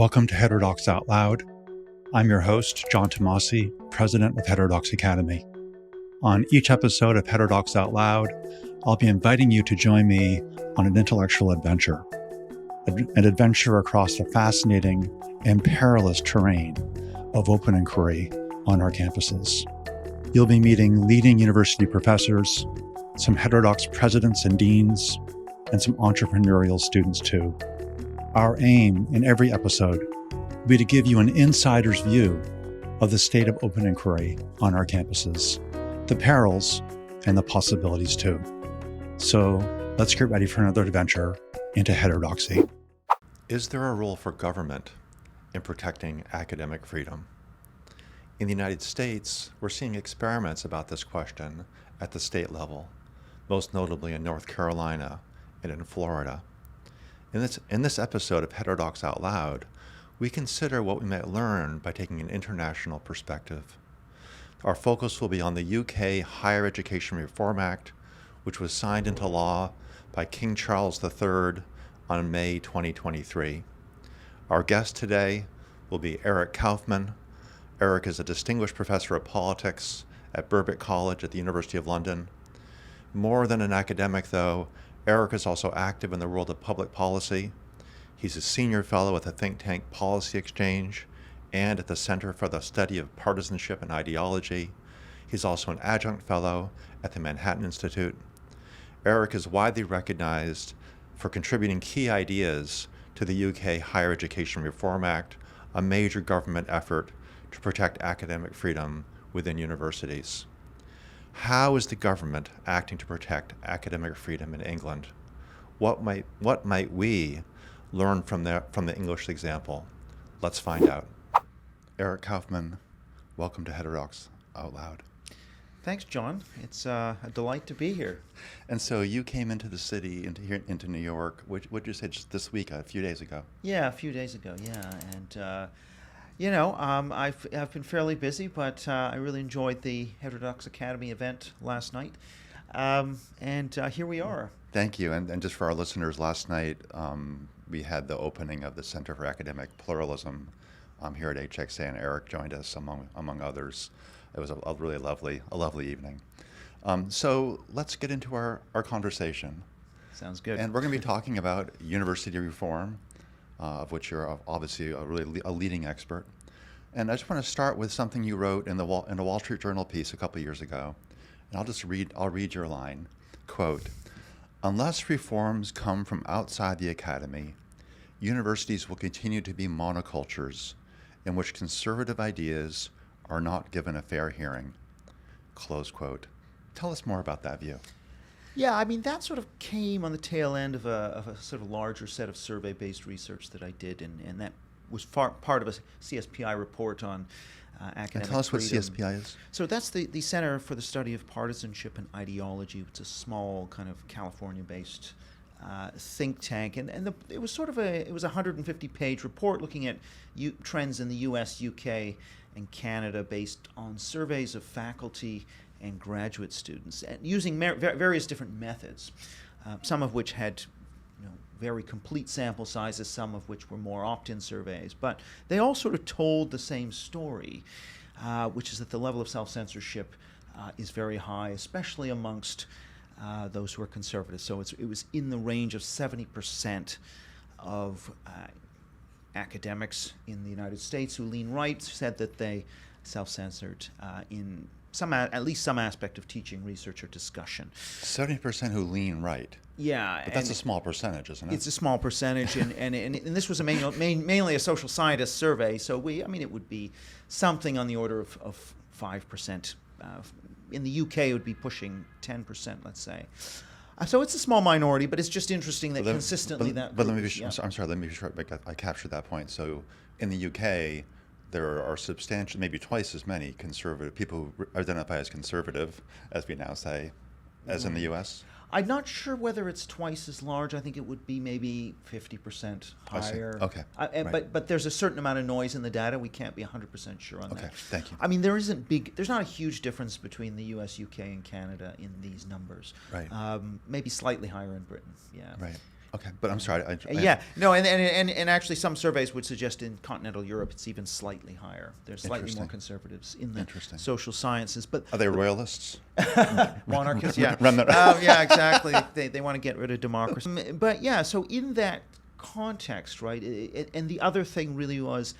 Welcome to Heterodox Out Loud. I'm your host, John Tomasi, president of Heterodox Academy. On each episode of Heterodox Out Loud, I'll be inviting you to join me on an intellectual adventure, an adventure across the fascinating and perilous terrain of open inquiry on our campuses. You'll be meeting leading university professors, some heterodox presidents and deans, and some entrepreneurial students too. Our aim in every episode will be to give you an insider's view of the state of open inquiry on our campuses, the perils and the possibilities too. So let's get ready for another adventure into heterodoxy. Is there a role for government in protecting academic freedom? In the United States, we're seeing experiments about this question at the state level, most notably in North Carolina and in Florida. In this episode of Heterodox Out Loud, we consider what we might learn by taking an international perspective. Our focus will be on the UK Higher Education Reform Act, which was signed into law by King Charles III on May 2023. Our guest today will be Eric Kaufmann. Eric is a distinguished professor of politics at Birkbeck College at the University of London. More than an academic, though, Eric is also active in the world of public policy. He's a senior fellow at the think tank Policy Exchange and at the Center for the Study of Partisanship and Ideology. He's also an adjunct fellow at the Manhattan Institute. Eric is widely recognized for contributing key ideas to the UK Higher Education Reform Act, a major government effort to protect academic freedom within universities. How is the government acting to protect academic freedom in England? What might we learn from the English example? Let's find out. Eric Kaufmann, welcome to Heterodox Out Loud. Thanks, John. It's a delight to be here. And so you came into the city, into New York. What'd you say just this week, a few days ago? Yeah, a few days ago. Yeah, and I've been fairly busy, but I really enjoyed the Heterodox Academy event last night, and here we are. Thank you. And just for our listeners, last night we had the opening of the Center for Academic Pluralism here at HXA, and Eric joined us among others. It was a really lovely evening. So let's get into our conversation. Sounds good. And we're going to be talking about university reform, of which you're obviously a leading expert. And I just want to start with something you wrote in a Wall Street Journal piece a couple of years ago. And I'll read your line. Quote, "Unless reforms come from outside the academy, universities will continue to be monocultures in which conservative ideas are not given a fair hearing." Close quote. Tell us more about that view. Yeah, I mean, that sort of came on the tail end of a sort of larger set of survey-based research that I did, and that was part of a CSPI report on academic freedom. And tell us what CSPI is. So that's the Center for the Study of Partisanship and Ideology. It's a small kind of California-based think tank, and it was sort of a 150-page report looking at trends in the U.S., UK, and Canada based on surveys of faculty and graduate students, and using various different methods, some of which had very complete sample sizes, some of which were more opt-in surveys, but they all sort of told the same story, which is that the level of self-censorship is very high, especially amongst those who are conservative. So it was in the range of 70% of academics in the United States who lean right said that they self-censored in at least some aspect of teaching, research, or discussion. 70% who lean right. Yeah. But that's a small percentage, isn't it? It's a small percentage, and this was mainly a social scientist survey, so it would be something on the order of 5%. In the UK, it would be pushing 10%, let's say. So it's a small minority, but it's just interesting that consistently that. But let me be sure. I'm sorry. Let me be sure I captured that point. So in the UK, there are substantial, maybe twice as many conservative people who identify as conservative, as we now say, as in the U.S. I'm not sure whether it's twice as large. I think it would be maybe 50% higher. Okay. Right. But there's a certain amount of noise in the data. We can't be 100% sure on that. Okay, thank you. I mean, there's not a huge difference between the US, UK, and Canada in these numbers. Right. Maybe slightly higher in Britain, yeah. Right. Okay, but I'm sorry. And actually some surveys would suggest in continental Europe it's even slightly higher. There's slightly more conservatives in the social sciences. But are they royalists? Monarchists, yeah. Yeah, exactly. They want to get rid of democracy. But yeah, so in that context, right, and the other thing really was,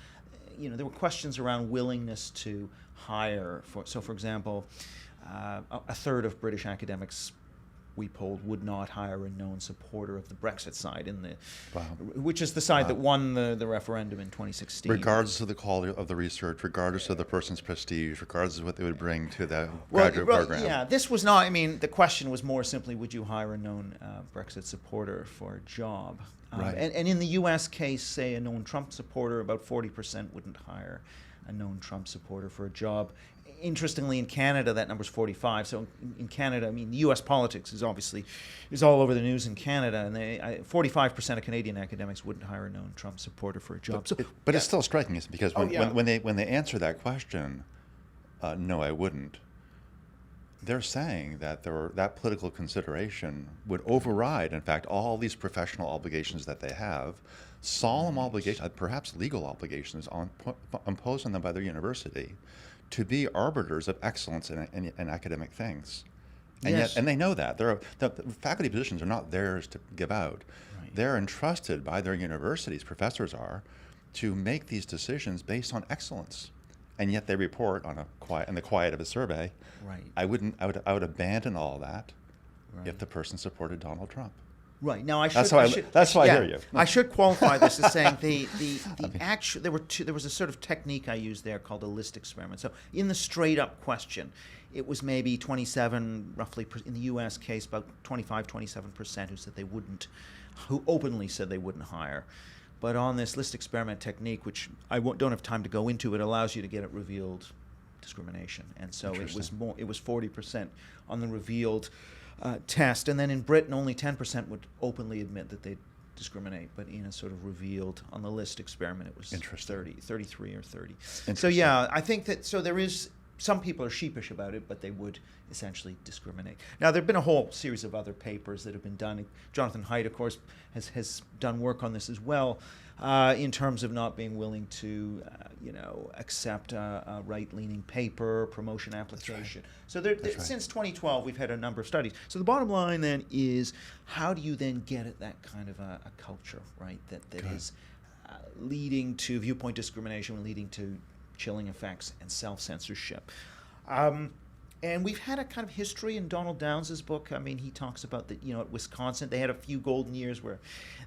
there were questions around willingness to hire. For example, a third of British academics we polled would not hire a known supporter of the Brexit side, which is the side that won the referendum in 2016. Regardless of the quality of the research, regardless of the person's prestige, regardless of what they would bring to the graduate program. Yeah, this was not, the question was more simply, would you hire a known Brexit supporter for a job? Right. And in the U.S. case, say a known Trump supporter, about 40% wouldn't hire a known Trump supporter for a job. Interestingly, in Canada, that number's 45. So in Canada, the U.S. politics is all over the news in Canada, and 45% of Canadian academics wouldn't hire a known Trump supporter for a job. But it's still striking, because when they answer that question, no, I wouldn't, they're saying that that political consideration would override, in fact, all these professional obligations that they have, solemn obligations, perhaps legal obligations imposed on them by their university, to be arbiters of excellence in academic things. And yes. And they know that. The faculty positions are not theirs to give out. Right. They're entrusted by their universities, professors are, to make these decisions based on excellence. And yet they report in the quiet of a survey, right. I would abandon all that if the person supported Donald Trump. Right. Now, I hear you. I should qualify this as saying there was a sort of technique I used there called a list experiment. So in the straight up question, it was maybe 27, roughly, in the U.S. case, about 27% who openly said they wouldn't hire. But on this list experiment technique, which I don't have time to go into, it allows you to get it revealed discrimination. And so it was 40% on the revealed test, and then in Britain only 10% would openly admit that they'd discriminate, but in a sort of revealed on the list experiment it was 33 or 30. So yeah, I think that there is, some people are sheepish about it, but they would essentially discriminate. Now there have been a whole series of other papers that have been done. Jonathan Haidt, of course, has done work on this as well, in terms of not being willing to accept a right-leaning paper, promotion application. That's right. So since 2012, we've had a number of studies. So the bottom line then is, how do you then get at that kind of a culture, right, that is leading to viewpoint discrimination, leading to chilling effects and self-censorship. And we've had a kind of history in Donald Downs' book. He talks about that, at Wisconsin, they had a few golden years where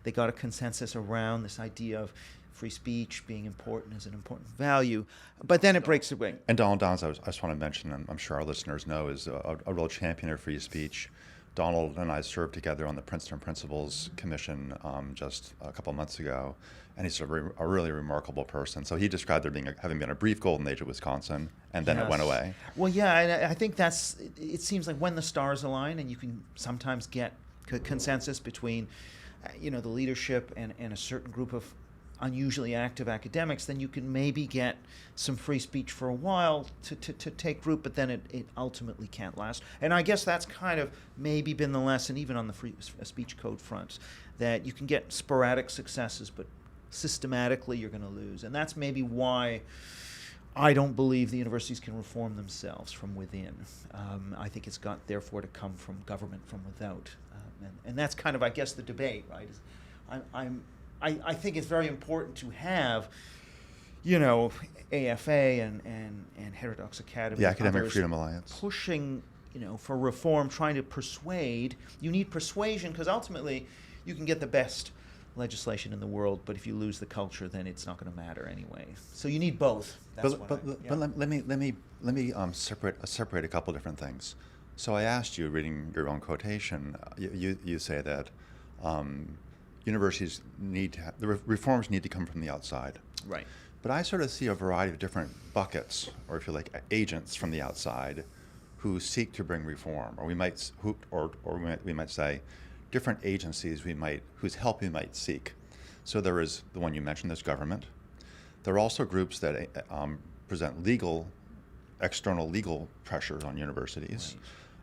they got a consensus around this idea of free speech being important as an important value, but then it breaks away. And Donald Downs, I just want to mention, and I'm sure our listeners know, is a real champion of free speech. Donald and I served together on the Princeton Principles Commission just a couple months ago, and he's a really remarkable person. So he described there having been a brief golden age at Wisconsin, and then it went away. Well, yeah, and I think it seems like when the stars align, and you can sometimes get consensus between, the leadership and a certain group of unusually active academics, then you can maybe get some free speech for a while to take root, but then it ultimately can't last. And I guess that's kind of maybe been the lesson, even on the free speech code front, that you can get sporadic successes, but systematically you're going to lose. And that's maybe why I don't believe the universities can reform themselves from within. I think it's got, therefore, to come from government from without. And that's kind of, I guess, the debate, right? I think it's very important to have, AFA and Heterodox Academy, the Academic Freedom Alliance, pushing, for reform, trying to persuade. You need persuasion, because ultimately you can get the best legislation in the world, but if you lose the culture, then it's not going to matter anyway. So you need both. But let me separate a couple different things. So I asked you, reading your own quotation, you say that universities the reforms need to come from the outside. Right. But I sort of see a variety of different buckets, or if you like, agents from the outside, who seek to bring reform, or we might say, different agencies whose help we might seek. So there is the one you mentioned, there's government. There are also groups that present external legal pressures on universities.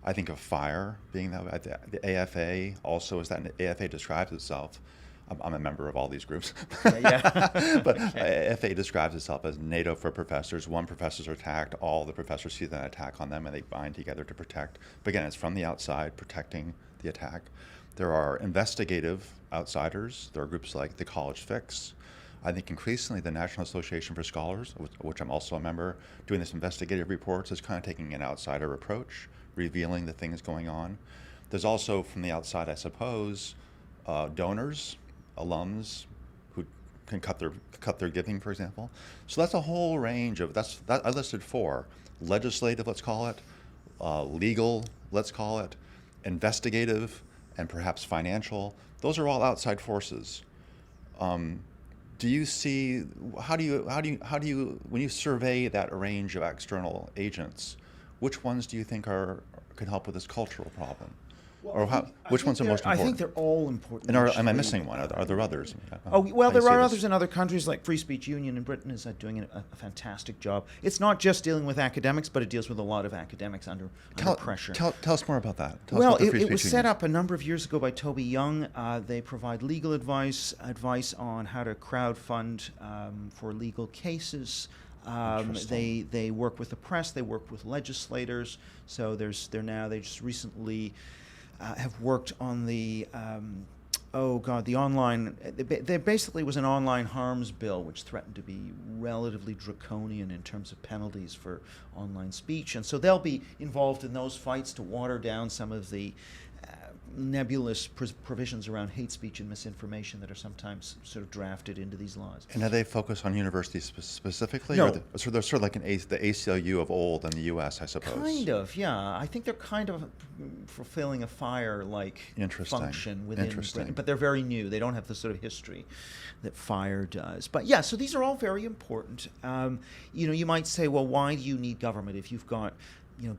I think of FIRE being that way. The AFA also is that. AFA describes itself. I'm a member of all these groups. Yeah. But AFA describes itself as NATO for professors. One professor is attacked, all the professors see that attack on them, and they bind together to protect. But again, it's from the outside, protecting the attack. There are investigative outsiders. There are groups like the College Fix. I think increasingly the National Association for Scholars, which I'm also a member, doing this investigative reports, is kind of taking an outsider approach, revealing the things going on. There's also, from the outside, I suppose, donors, alums who can cut their giving, for example. So that's a whole range of, I listed 4. Legislative, let's call it, legal, let's call it, investigative, and perhaps financial. Those are all outside forces. Do you see, how do you, when you survey that range of external agents, which ones do you think can help with this cultural problem? Or which ones are most important? I think they're all important. And am I missing one? Are there others? Oh, well, there are others in other countries, like Free Speech Union in Britain is doing a fantastic job. It's not just dealing with academics, but it deals with a lot of academics under pressure. Tell us more about that. Well, it was set up a number of years ago by Toby Young. They provide legal advice on how to crowdfund for legal cases. They work with the press. They work with legislators. So they just recently have worked on the online. There basically was an online harms bill which threatened to be relatively draconian in terms of penalties for online speech, and so they'll be involved in those fights to water down some of the nebulous provisions around hate speech and misinformation that are sometimes sort of drafted into these laws. And are they focused on universities specifically? No. Or so they're sort of like the ACLU of old in the U.S., I suppose. Kind of, yeah. I think they're kind of fulfilling a FIRE-like function within Britain, but they're very new. They don't have the sort of history that FIRE does. But yeah, so these are all very important. You might say, well, why do you need government if you've got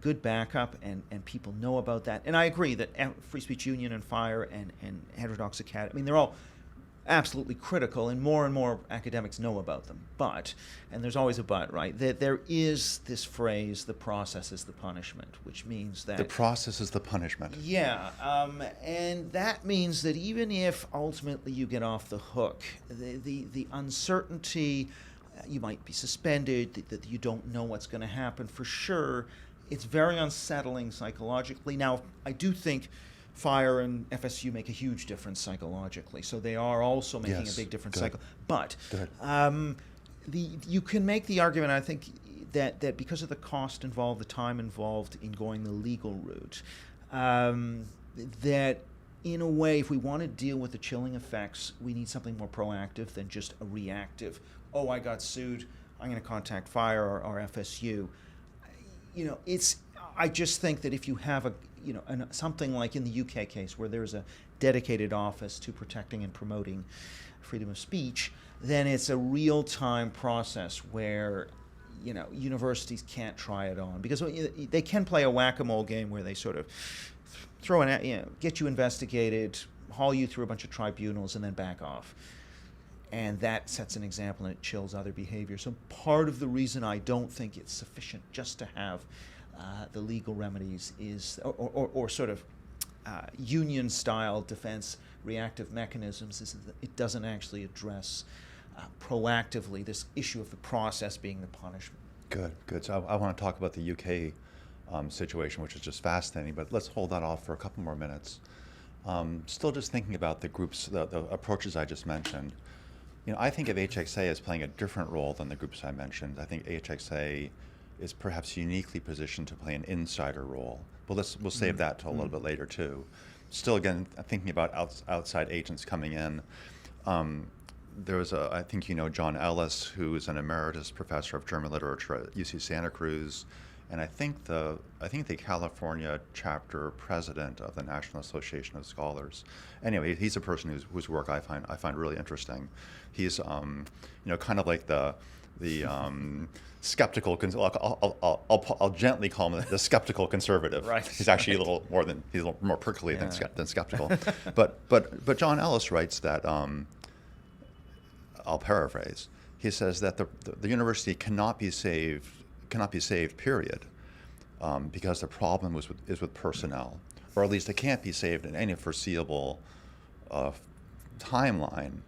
good backup and people know about that? And I agree that Free Speech Union and FIRE and Heterodox Academy, they're all absolutely critical, and more academics know about them. But, and there's always a but, right? There is this phrase, the process is the punishment, which means that... The process is the punishment. Yeah, and that means that even if ultimately you get off the hook, the uncertainty, you might be suspended, that you don't know what's going to happen for sure. It's very unsettling psychologically. Now, I do think FIRE and FSU make a huge difference psychologically, so they are also making a big difference. But you can make the argument, I think, that because of the cost involved, the time involved in going the legal route, that in a way, if we want to deal with the chilling effects, we need something more proactive than just a reactive, oh, I got sued, I'm going to contact FIRE or FSU. I just think that if you have something like in the UK case where there's a dedicated office to protecting and promoting freedom of speech, then it's a real-time process where universities can't try it on, because they can play a whack-a-mole game where they sort of throw get you investigated, haul you through a bunch of tribunals, and then back off. And that sets an example, and it chills other behavior. So part of the reason I don't think it's sufficient just to have the legal remedies is, or sort of union-style defense reactive mechanisms, is that it doesn't actually address proactively this issue of the process being the punishment. Good. So I want to talk about the UK situation, which is just fascinating, but let's hold that off for a couple more minutes. Still just thinking about the groups, the approaches I just mentioned. I think of HXA as playing a different role than the groups I mentioned. I think HXA is perhaps uniquely positioned to play an insider role. But we'll save that till a little bit later too. Still, again, thinking about outside agents coming in. There was I think John Ellis, who is an emeritus professor of German literature at UC Santa Cruz, and I think the California chapter president of the National Association of Scholars. Anyway, he's a person whose work I find really interesting. He's kind of like the skeptical. I'll gently call him the skeptical conservative. Right. He's actually he's a little more prickly than skeptical. But John Ellis writes that. I'll paraphrase. He says that the university cannot be saved. Period. because the problem is with personnel, or at least it can't be saved in any foreseeable timeline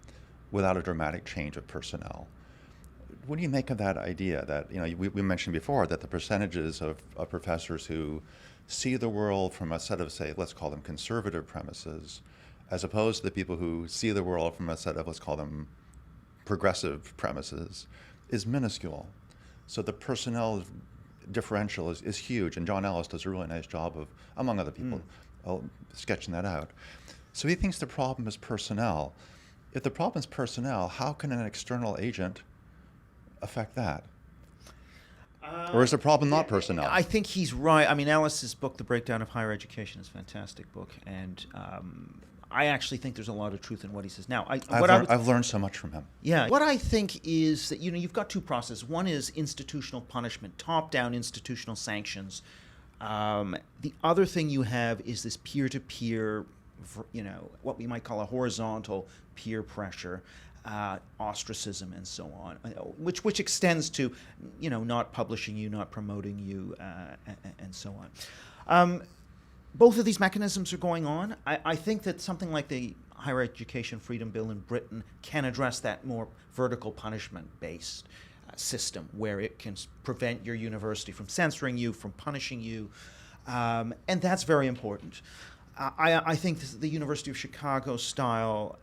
without a dramatic change of personnel. What do you make of that idea that, we mentioned before that the percentages of professors who see the world from a set of, say, let's call them conservative premises, as opposed to the people who see the world from a set of, let's call them progressive premises, is minuscule. So the personnel differential is huge, and John Ellis does a really nice job of, among other people, sketching that out. So he thinks the problem is personnel. If the problem is personnel, how can an external agent affect that? Or is the problem not personnel? I think he's right. I mean, Ellis's book, The Breakdown of Higher Education, is a fantastic book, and I actually think there's a lot of truth in what he says. Now, I've learned so much from him. Yeah. What I think is that, you've got two processes. One is institutional punishment, top-down institutional sanctions. The other thing you have is this peer-to-peer, what we might call a horizontal peer pressure, ostracism, and so on, which extends to, not publishing you, not promoting you, and so on. Both of these mechanisms are going on. I think that something like the Higher Education Freedom Bill in Britain can address that more vertical punishment-based system, where it can prevent your university from censoring you, from punishing you, and that's very important. I think the University of Chicago style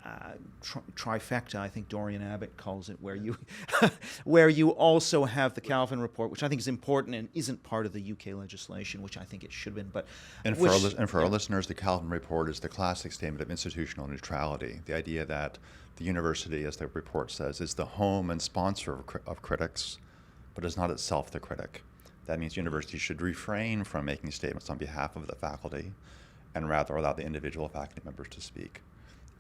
trifecta, I think Dorian Abbott calls it, where you also have the Calvin report, which I think is important and isn't part of the UK legislation, which I think it should have been. For our listeners, the Calvin report is the classic statement of institutional neutrality. The idea that the university, as the report says, is the home and sponsor of critics, but is not itself the critic. That means universities should refrain from making statements on behalf of the faculty, and rather allow the individual faculty members to speak.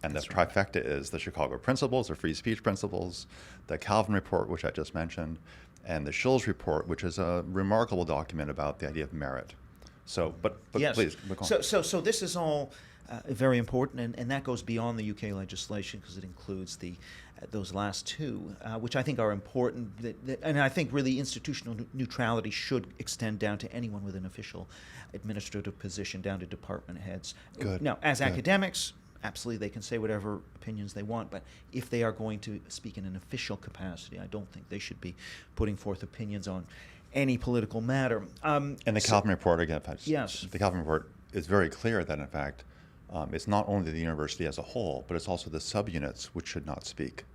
And the trifecta is the Chicago principles, the free speech principles, the Calvin report, which I just mentioned, and the Schulz report, which is a remarkable document about the idea of merit. So, but yes. Please, go on. So this is all very important, and that goes beyond the UK legislation, because it includes those last two, which I think are important. And I think really institutional neutrality should extend down to anyone with an official administrative position, down to department heads. Good. Now, as academics, absolutely they can say whatever opinions they want, but if they are going to speak in an official capacity, I don't think they should be putting forth opinions on any political matter. And the Calvin report, again, yes. The Calvin report is very clear that, in fact, it's not only the university as a whole, but it's also the subunits which should not speak.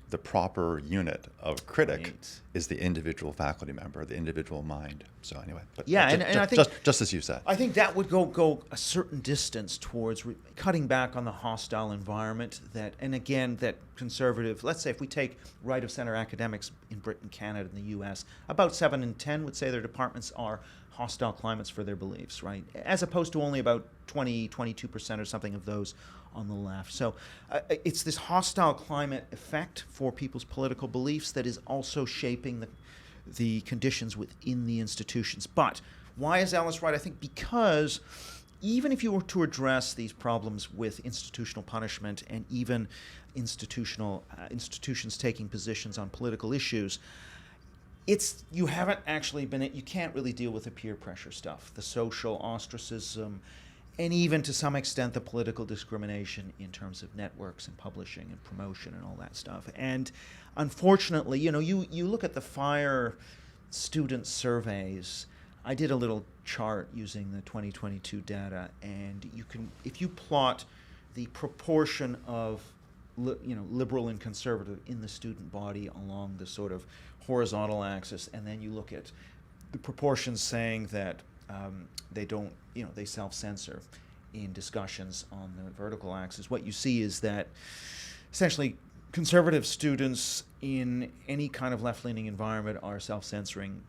The proper unit of critic is the individual faculty member, the individual mind. So anyway, but I think just as you said, I think that would go a certain distance towards cutting back on the hostile environment that conservative. Let's say if we take right of center academics in Britain, Canada, and the U.S., about 7 in 10 would say their departments are hostile climates for their beliefs, right? As opposed to only about 22% or something of those on the left. So it's this hostile climate effect for people's political beliefs that is also shaping the conditions within the institutions. But why is Ellis right? I think because even if you were to address these problems with institutional punishment and even institutions taking positions on political issues, you can't really deal with the peer pressure stuff, the social ostracism, and even to some extent the political discrimination in terms of networks and publishing and promotion and all that stuff. And unfortunately, you look at the FIRE student surveys. I did a little chart using the 2022 data, and if you plot the proportion of liberal and conservative in the student body along the sort of horizontal axis, and then you look at the proportions saying that they self-censor in discussions on the vertical axis, what you see is that essentially conservative students in any kind of left-leaning environment are self-censoring,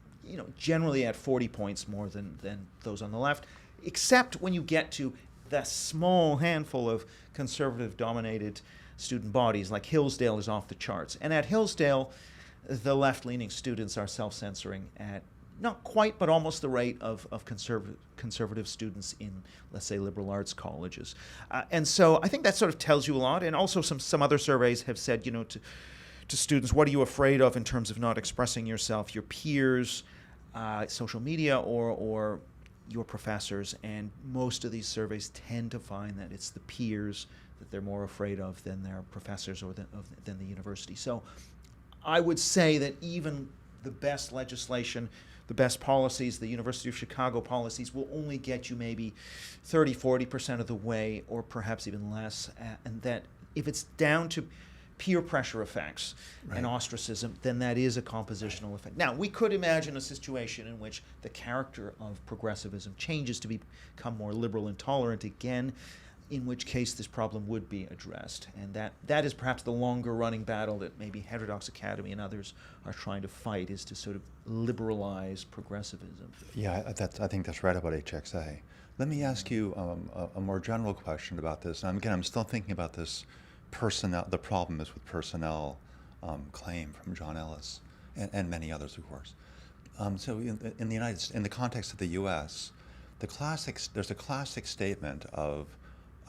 generally at 40 points more than those on the left, except when you get to the small handful of conservative-dominated student bodies, like Hillsdale is off the charts. And at Hillsdale, the left-leaning students are self-censoring at not quite, but almost the rate of conservative students in, let's say, liberal arts colleges. And so I think that sort of tells you a lot. And also some other surveys have said, to students, what are you afraid of in terms of not expressing yourself? Your peers, social media or your professors, and most of these surveys tend to find that it's the peers that they're more afraid of than their professors or than the university. So I would say that even the best legislation, the best policies, the University of Chicago policies, will only get you maybe 30-40% of the way, or perhaps even less, and that if it's down to peer pressure effects and ostracism, then that is a compositional effect. Now, we could imagine a situation in which the character of progressivism changes to become more liberal and tolerant again, in which case this problem would be addressed. And that is perhaps the longer-running battle that maybe Heterodox Academy and others are trying to fight, is to sort of liberalize progressivism. Yeah, I think that's right about HXA. Let me ask you a more general question about this. And again, I'm still thinking about this personnel. The problem is with personnel claim from John Ellis and many others, of course. So in the United States, in the context of the U.S., there's a classic statement of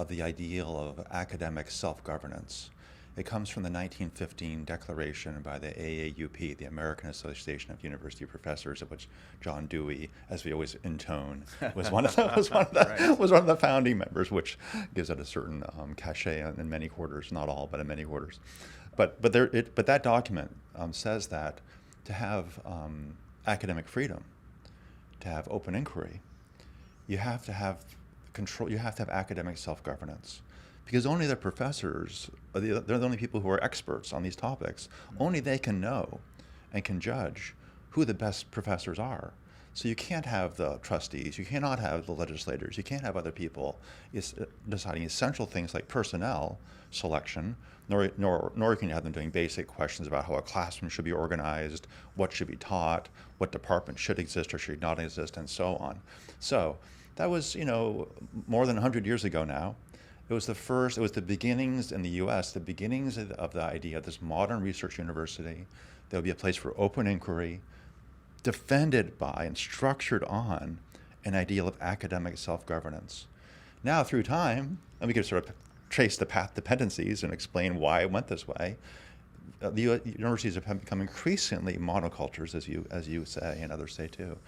the ideal of academic self-governance. It comes from the 1915 declaration by the AAUP, the American Association of University Professors, of which John Dewey, as we always intone, was one of the founding members, which gives it a certain cachet in many quarters, not all, but in many quarters. But that document says that to have academic freedom, to have open inquiry, you have to have control. You have to have academic self-governance. Because only the professors, they're the only people who are experts on these topics. Only they can know and can judge who the best professors are. So you can't have the trustees, you cannot have the legislators, you can't have other people deciding essential things like personnel selection, nor can you have them doing basic questions about how a classroom should be organized, what should be taught, what department should exist or should not exist, and so on. So that was, more than 100 years ago now. It was the beginnings in the U.S., the beginnings of the idea of this modern research university. There would be a place for open inquiry, defended by and structured on an ideal of academic self-governance. Now, through time, and we could sort of trace the path dependencies and explain why it went this way, the universities have become increasingly monocultures, as you say, and others say too.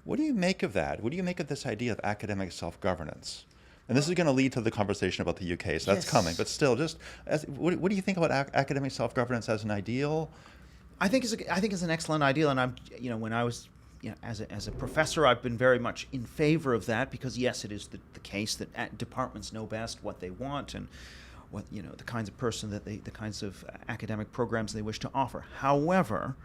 What do you make of that? What do you make of this idea of academic self-governance? And this is going to lead to the conversation about the UK, so that's coming. But still, what do you think about academic self-governance as an ideal? I think it's an excellent ideal, and when I was as a professor, I've been very much in favor of that, because yes, it is the case that departments know best what they want and what the kinds of person that the kinds of academic programs they wish to offer. However,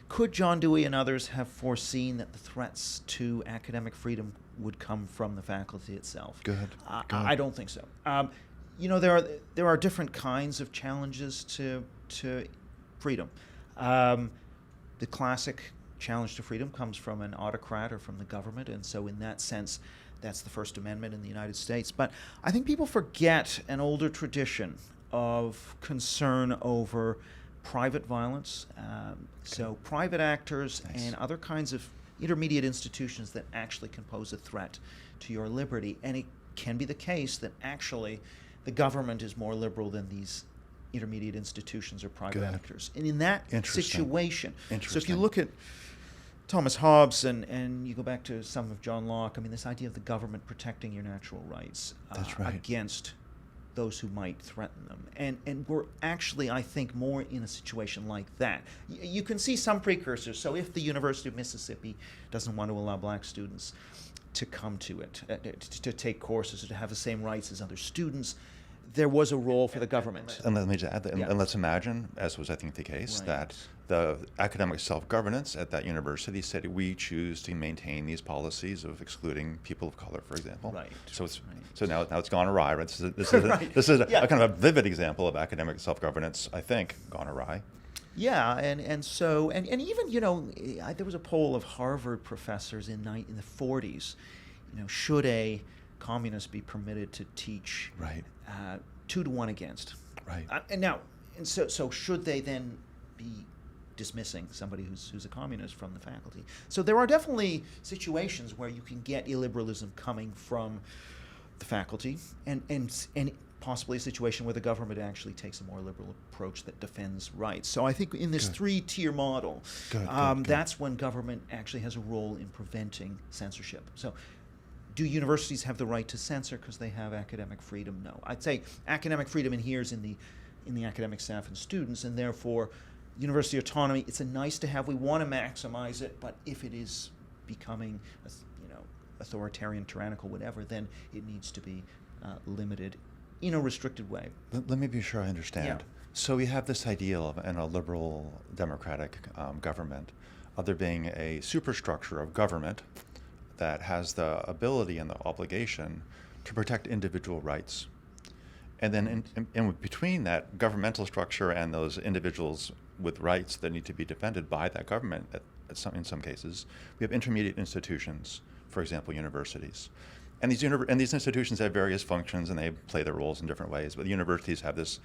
could John Dewey and others have foreseen that the threats to academic freedom would come from the faculty itself? Good. I don't think so. There are different kinds of challenges to freedom. The classic challenge to freedom comes from an autocrat or from the government, and so in that sense, that's the First Amendment in the United States. But I think people forget an older tradition of concern over private violence. So private actors and other kinds of intermediate institutions that actually can pose a threat to your liberty. And it can be the case that actually the government is more liberal than these intermediate institutions or private actors. And in that situation, so if you look at Thomas Hobbes and you go back to some of John Locke, this idea of the government protecting your natural rights against those who might threaten them. And we're actually, I think, more in a situation like that. You can see some precursors. So if the University of Mississippi doesn't want to allow black students to come to it, to take courses, or to have the same rights as other students, there was a role for the government. And let me just add that, and let's imagine, as was I think the case, that the academic self-governance at that university said we choose to maintain these policies of excluding people of color, for example. Right. So now it's gone awry. Right? This is a kind of a vivid example of academic self-governance, I think, gone awry. Yeah, and even there was a poll of Harvard professors in the 40s. Should a communist be permitted to teach? 2-to-1 against. Right. So should they then be dismissing somebody who's a communist from the faculty? So there are definitely situations where you can get illiberalism coming from the faculty, and possibly a situation where the government actually takes a more liberal approach that defends rights. So I think in this Good. three-tier model, Good. that's when government actually has a role in preventing censorship. So do universities have the right to censor because they have academic freedom? No. I'd say academic freedom inheres in the academic staff and students, and therefore university autonomy, it's a nice to have. We want to maximize it, but if it is becoming authoritarian, tyrannical, whatever, then it needs to be limited in a restricted way. Let me be sure I understand. Yeah. So we have this ideal of in a liberal democratic government of there being a superstructure of government that has the ability and the obligation to protect individual rights. And then in between that governmental structure and those individuals with rights that need to be defended by that government, in some cases, we have intermediate institutions, for example, universities. And these institutions have various functions and they play their roles in different ways, but the universities have this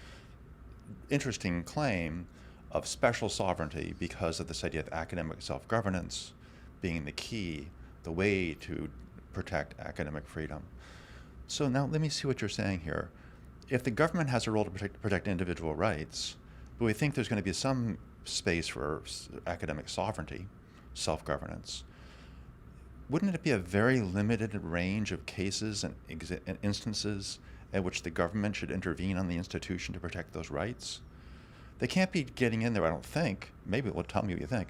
interesting claim of special sovereignty because of this idea of academic self-governance being the key, the way to protect academic freedom. So now let me see what you're saying here. If the government has a role to protect individual rights, but we think there's going to be some space for academic sovereignty, self-governance, wouldn't it be a very limited range of cases and instances at which the government should intervene on the institution to protect those rights? They can't be getting in there, I don't think. Maybe it will tell me what you think.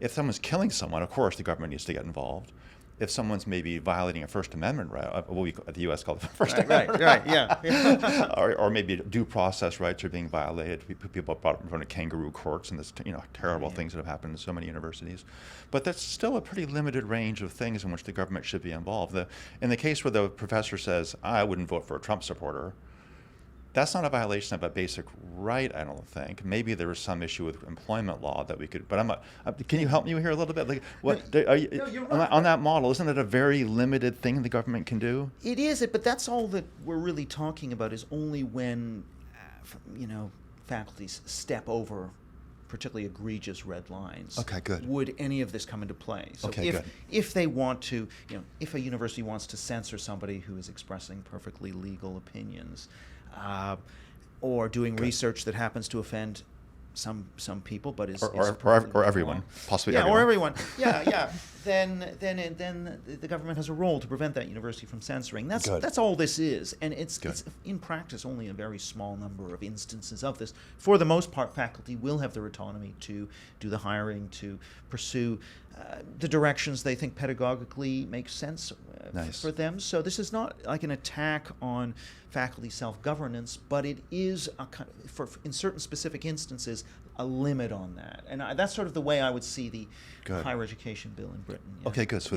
If someone's killing someone, of course the government needs to get involved. If someone's maybe violating a First Amendment right, what we at the U.S. call the First Amendment, right, yeah. or maybe due process rights are being violated. People brought in front of kangaroo courts and this, terrible things that have happened in so many universities. But that's still a pretty limited range of things in which the government should be involved. In the case where the professor says, I wouldn't vote for a Trump supporter, that's not a violation of a basic right, I don't think. Maybe there was some issue with employment law that we could, but can you help me here a little bit? Like, you're right. On that model, isn't it a very limited thing the government can do? It is, but that's all that we're really talking about is only when, faculties step over particularly egregious red lines. Okay, good. Would any of this come into play? So okay, good. If they want to, if a university wants to censor somebody who is expressing perfectly legal opinions, or doing research that happens to offend some people, but is or everyone, possibly everyone. Or everyone. Then the government has a role to prevent that university from censoring. That's all this is, and it's in practice only a very small number of instances of this. For the most part, faculty will have their autonomy to do the hiring, to pursue the directions they think pedagogically make sense for them. So this is not like an attack on faculty self-governance, but it is in certain specific instances a limit on that. And that's sort of the way I would see the higher education bill in Britain. Yeah. Okay, good. So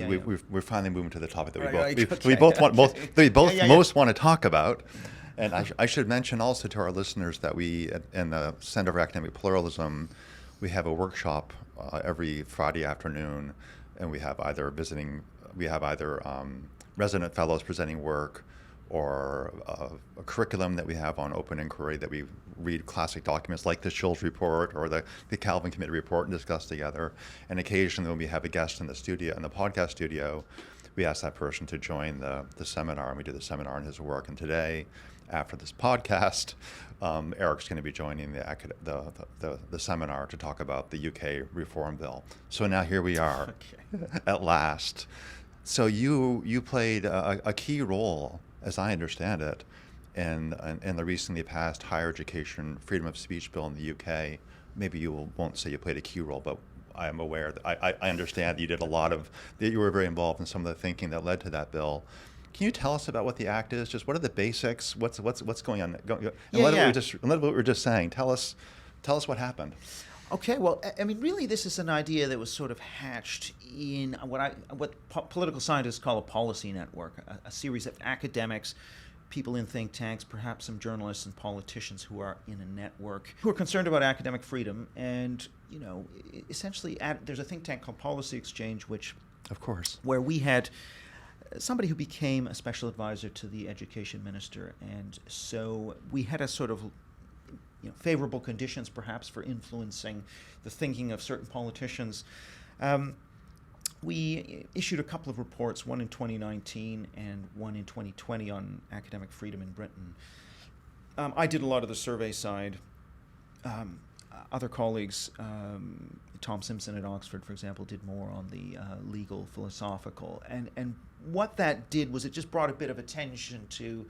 we're finally moving to the topic that we both most want to talk about. And I should mention also to our listeners that we, in the Center for Academic Pluralism, we have a workshop every Friday afternoon, and we have either resident fellows presenting work, or a curriculum that we have on open inquiry that we read classic documents like the Schultz report or the Calvin Committee report and discuss together. And occasionally when we have a guest in the studio, in the podcast studio, we ask that person to join the seminar, and we do the seminar on his work. And today, after this podcast, Eric's going to be joining the seminar to talk about the UK reform bill. So now here we are, at last. So you played a key role, as I understand it, in the recently passed Higher Education Freedom of Speech bill in the UK. Maybe you won't say you played a key role, but I am aware that I understand that you did that you were very involved in some of the thinking that led to that bill. Can you tell us about what the act is? Just what are the basics? What's going on? What we were just saying. Tell us what happened. Okay, well, I mean, really, this is an idea that was sort of hatched in what political scientists call a policy network, a series of academics, people in think tanks, perhaps some journalists and politicians who are in a network who are concerned about academic freedom. And, essentially, there's a think tank called Policy Exchange, where we had somebody who became a special advisor to the education minister. And so we had a sort of favorable conditions perhaps for influencing the thinking of certain politicians. We issued a couple of reports, one in 2019 and one in 2020 on academic freedom in Britain. I did a lot of the survey side. Other colleagues, Tom Simpson at Oxford, for example, did more on the legal, philosophical. And what that did was it just brought a bit of attention to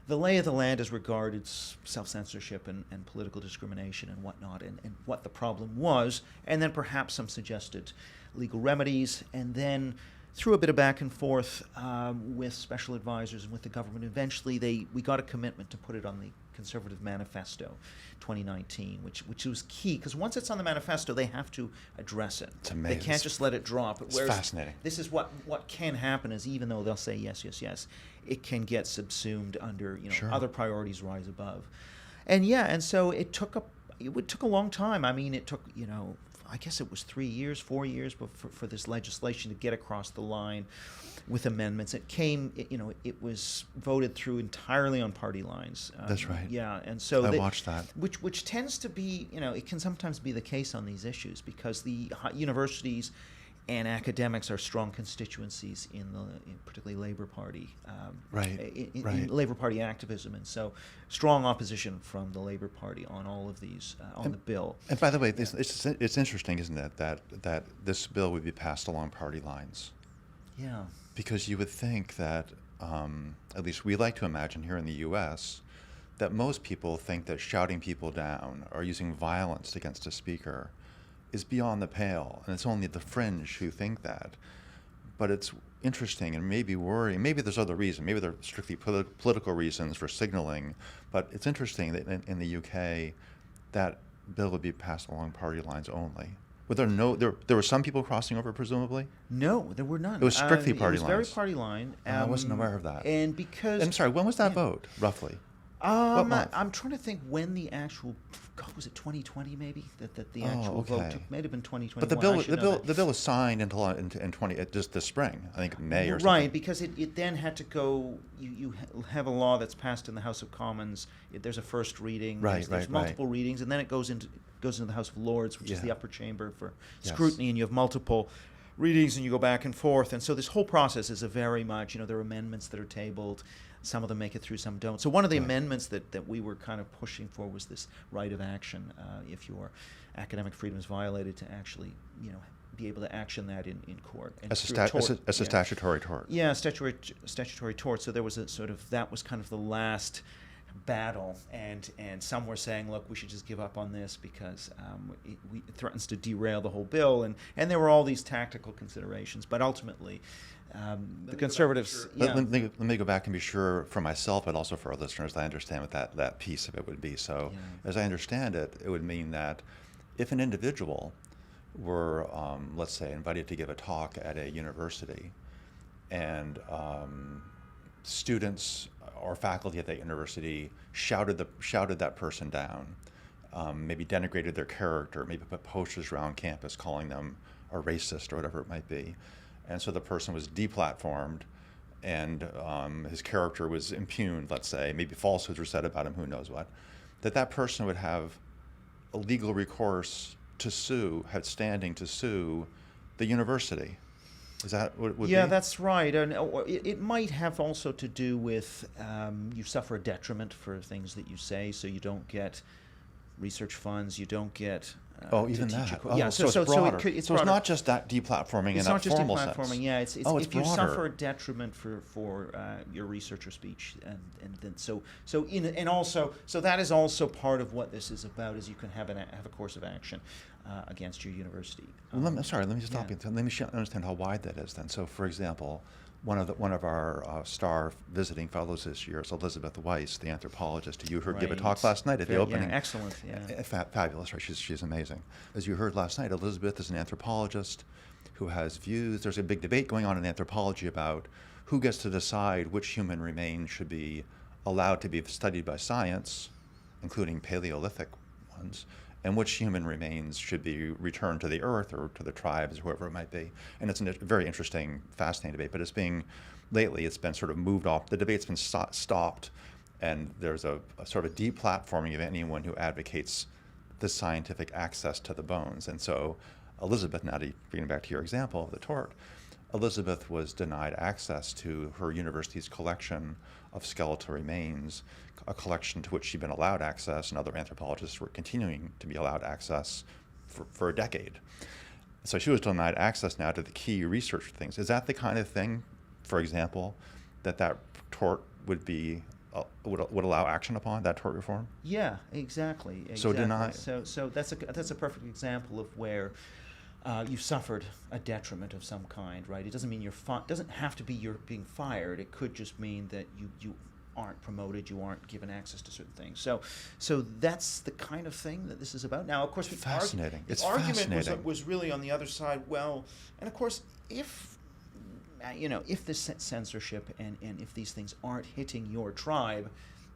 the lay of the land as regards self-censorship and political discrimination and whatnot, and what the problem was, and then perhaps some suggested legal remedies, and then through a bit of back and forth with special advisors and with the government, eventually we got a commitment to put it on the Conservative Manifesto 2019, which was key, because once it's on the manifesto, they have to address it. It's amazing. They can't just let it drop. It's fascinating. This is what can happen is, even though they'll say yes, yes, yes, it can get subsumed under, Sure. other priorities rise above. And so it took a long time. I mean, it took, I guess it was 3 years, 4 years for this legislation to get across the line with amendments. It was voted through entirely on party lines. That's right. Yeah, and so I watched that. which tends to be, it can sometimes be the case on these issues, because the universities and academics are strong constituencies in particularly Labour Party, in Labour Party activism, and so strong opposition from the Labour Party on all of these on the bill. And by the way, it's interesting, isn't it, that this bill would be passed along party lines? Yeah. Because you would think that, at least we like to imagine here in the U.S., that most people think that shouting people down or using violence against a speaker is beyond the pale, and it's only the fringe who think that. But it's interesting and maybe worrying. Maybe there's other reasons. Maybe they're strictly political reasons for signaling. But it's interesting that in the UK, that bill would be passed along party lines only. Were there were some people crossing over, presumably? No, there were none. It was strictly party lines. It was very party line. I wasn't aware of that. And because... I'm sorry, when was that vote, roughly? I'm trying to think when the actual... God, was it 2020 maybe? That the actual vote took? May have been 2021. But the bill was signed in just this spring, I think May or something. Right, because it then had to go... You have a law that's passed in the House of Commons. There's a first reading. There's multiple readings, and then it goes into the House of Lords, which is the upper chamber for scrutiny, and you have multiple readings, and you go back and forth. And so this whole process is a very much, there are amendments that are tabled. Some of them make it through, some don't. So one of the amendments that we were kind of pushing for was this right of action, if your academic freedom is violated, to actually, be able to action that in court. And as a statutory tort. Yeah, statutory tort. So there was that was kind of the last battle, and some were saying, look, we should just give up on this because it threatens to derail the whole bill, and there were all these tactical considerations, but ultimately the Conservatives... Let me go back and be sure for myself, but also for our listeners, I understand what that piece of it would be. So as I understand it, it would mean that if an individual were, let's say, invited to give a talk at a university, and students or faculty at that university shouted that person down, maybe denigrated their character, maybe put posters around campus calling them a racist or whatever it might be, and so the person was deplatformed, and his character was impugned, let's say, maybe falsehoods were said about him, who knows what, that person would have a legal recourse to sue, had standing to sue the university. Is that what it would be? Yeah, that's right. And it might have also to do with you suffer a detriment for things that you say, so you don't get research funds, you don't get... even that. So it's broader. It's so it's not just that deplatforming in that formal sense. It's not just deplatforming, yeah. It's if broader. You suffer a detriment for your research or speech, and then so that is also part of what this is about, is you can have a course of action against your university. Let me just stop you. Let me understand how wide that is then. So, for example, one of our star visiting fellows this year is Elizabeth Weiss, the anthropologist, who you heard give a talk last night at the opening. Yeah, excellent. Yeah. Fabulous, right? She's amazing. As you heard last night, Elizabeth is an anthropologist who has views. There's a big debate going on in anthropology about who gets to decide which human remains should be allowed to be studied by science, including Paleolithic ones, and which human remains should be returned to the earth or to the tribes or whoever it might be. And it's a very interesting, fascinating debate, but lately it's been sort of moved off. The debate's been stopped, and there's a sort of a deplatforming of anyone who advocates the scientific access to the bones. And so Elizabeth, now getting back to your example of the tort, Elizabeth was denied access to her university's collection of skeletal remains, a collection to which she'd been allowed access, and other anthropologists were continuing to be allowed access for a decade. So she was denied access now to the key research things. Is that the kind of thing, for example, that tort would be would allow action upon, that tort reform? Yeah, exactly. So deny. So that's a perfect example of where you've suffered a detriment of some kind, right? It doesn't mean doesn't have to be you're being fired. It could just mean that you aren't promoted, you aren't given access to certain things. So that's the kind of thing that this is about. Now, of course, fascinating. The argument was really on the other side. Well, and of course, if this censorship and if these things aren't hitting your tribe,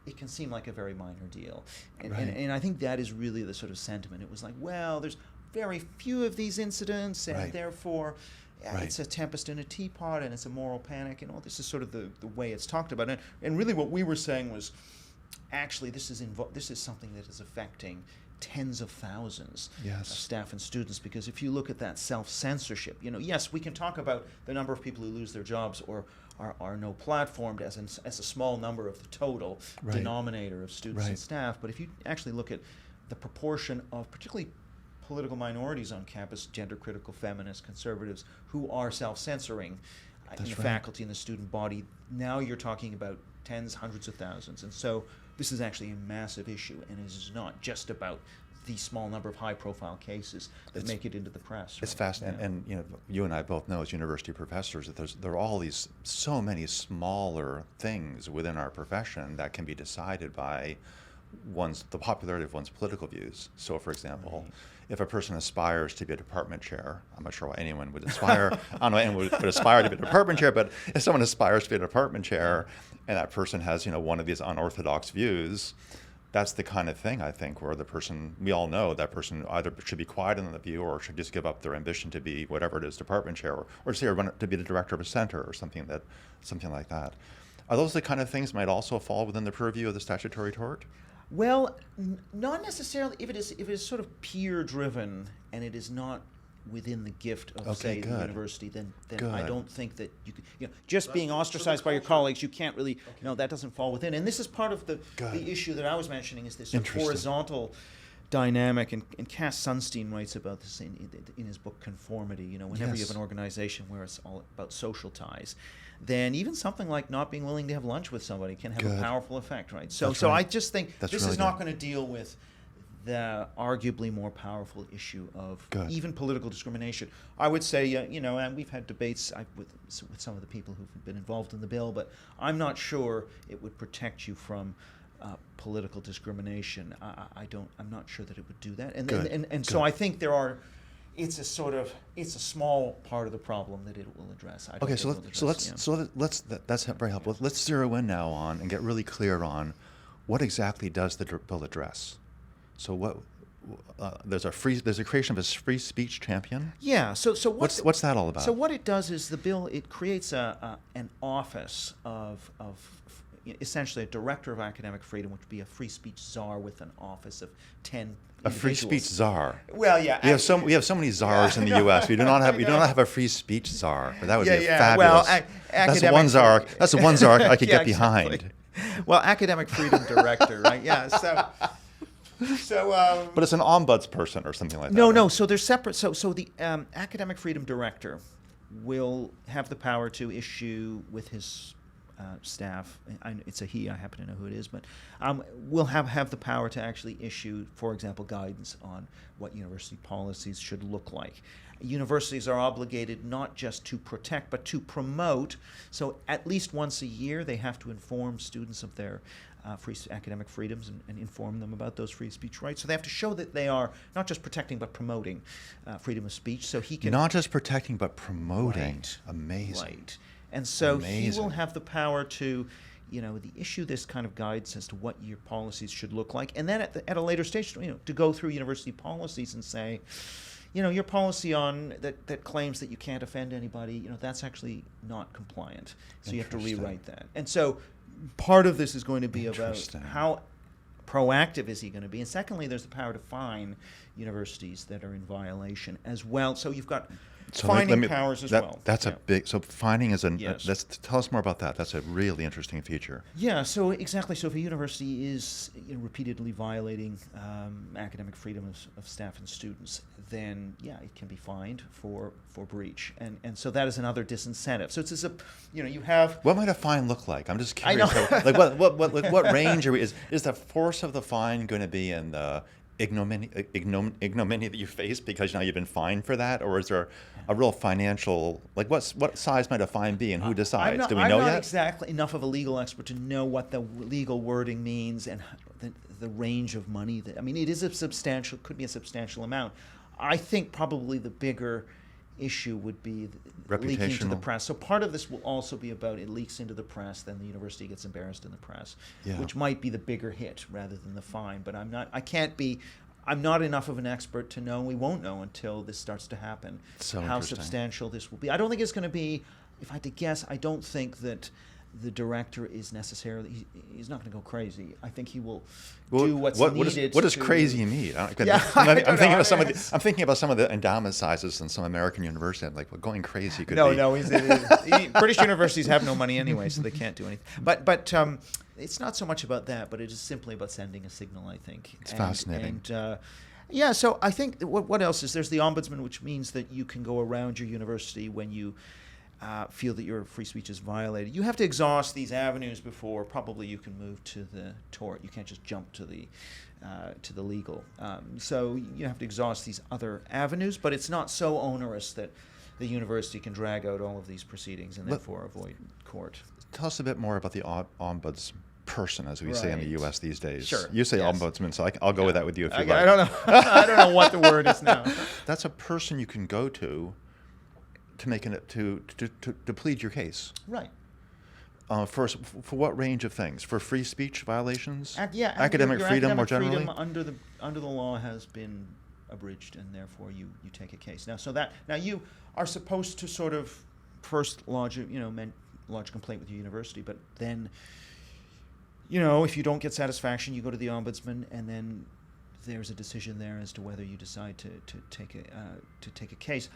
it can seem like a very minor deal. And I think that is really the sort of sentiment. It was like, well, there's very few of these incidents, and therefore it's a tempest in a teapot, and it's a moral panic, and all this is sort of the way it's talked about. And really what we were saying was, actually, this is something that is affecting tens of thousands of staff and students, because if you look at that self-censorship, yes, we can talk about the number of people who lose their jobs or are no platformed as a small number of the total denominator of students and staff, but if you actually look at the proportion of particularly political minorities on campus, gender-critical feminists, conservatives, who are self-censoring in the faculty and the student body, now you're talking about tens, hundreds of thousands. And so this is actually a massive issue, and it is not just about the small number of high-profile cases that make it into the press. It's fascinating, and you and I both know as university professors that there are all these so many smaller things within our profession that can be decided by the popularity of one's political views. So, for example, if a person aspires to be a department chair, I'm not sure why anyone would aspire. I don't know anyone would aspire to be a department chair, but if someone aspires to be a department chair, and that person has one of these unorthodox views, that's the kind of thing, I think, where we all know that person either should be quiet in the view or should just give up their ambition to be whatever it is, department chair, or say run to be the director of a center or something like that. Are those the kind of things might also fall within the purview of the statutory tort? Well, not necessarily. If it is sort of peer-driven and it is not within the gift of, the university, then I don't think that you could, just being ostracized by your colleagues, you can't really, that doesn't fall within. And this is part of the issue that I was mentioning, is this sort of horizontal dynamic, and Cass Sunstein writes about this in his book Conformity. Whenever you have an organization where it's all about social ties, then even something like not being willing to have lunch with somebody can have a powerful effect, right? So I just think this is not going to deal with the arguably more powerful issue of even political discrimination. I would say, and we've had debates with some of the people who've been involved in the bill, but I'm not sure it would protect you from political discrimination. I'm not sure that it would do that. And so I think it's a small part of the problem that it will address. That's very helpful. Let's zero in now on and get really clear on what exactly does the bill address. So there's a creation of a free speech champion. Yeah. So what's that all about? So what it does is it creates an office of essentially a director of academic freedom, which would be a free speech czar with an office of 10. A free speech czar. Well, yeah. We have so many czars in the U.S. We do not have a free speech czar. But that would be fabulous. Well, that's the one czar. That's the one czar I could get behind. Well, academic freedom director, right? Yeah. So. But it's an ombudsperson or something like that. No. So they're separate. So the academic freedom director will have the power to issue with his staff. It's a he. I happen to know who it is, but will have the power to actually issue, for example, guidance on what university policies should look like. Universities are obligated not just to protect, but to promote. So at least once a year, they have to inform students of their free academic freedoms and inform them about those free speech rights. So they have to show that they are not just protecting, but promoting freedom of speech. So he can not just protecting, but promoting. Right. Amazing. Right. And so he will have the power to, issue this kind of guidance as to what your policies should look like, and then at a later stage, to go through university policies and say, your policy on that claims that you can't offend anybody, that's actually not compliant. So you have to rewrite that. And so part of this is going to be about how proactive is he going to be? And secondly, there's the power to fine universities that are in violation as well. So you've got fining powers as well. That's a big. So fining is Yes. tell us more about that. That's a really interesting feature. Yeah, so exactly. So if a university is repeatedly violating academic freedom of staff and students, then it can be fined for breach, and so that is another disincentive. So it's as a you have. What might a fine look like? I'm just curious. I know. Like what range are we? Is the force of the fine going to be in the ignominy that you face because now you've been fined for that, or is there a real financial, like what size might a fine be and who decides? Do we know yet? I'm not exactly enough of a legal expert to know what the legal wording means and the range of money. It is could be a substantial amount. I think probably the bigger issue would be leaking to the press. So part of this will also be about it leaks into the press, then the university gets embarrassed in the press, which might be the bigger hit rather than the fine. But I'm not enough of an expert to know. We won't know until this starts to happen how substantial this will be. I don't think it's going to be, if I had to guess, I don't think that the director is necessarily, he's not going to go crazy. I think he will do what's needed. What does crazy mean? I'm thinking about some of the endowment sizes in some American university. I'm like, well, going crazy could be. No, British universities have no money anyway, so they can't do anything. But it's not so much about that, but it is simply about sending a signal, I think. It's fascinating. So I think what else is there's the ombudsman, which means that you can go around your university when you feel that your free speech is violated. You have to exhaust these avenues before probably you can move to the tort. You can't just jump to the legal. So you have to exhaust these other avenues, but it's not so onerous that the university can drag out all of these proceedings and therefore avoid court. Tell us a bit more about the ombudsperson, as we say in the U.S. these days. Sure. You say ombudsman, so I'll go with that with you if you like. I don't know. I don't know what the word is now. That's a person you can go to make to plead your case. Right. For what range of things? For free speech violations? Academic freedom more generally? Freedom under the law has been abridged, and therefore you take a case. Now you are supposed to sort of first lodge a complaint with your university, but then if you don't get satisfaction, you go to the ombudsman, and then there's a decision there as to whether you decide to take a case.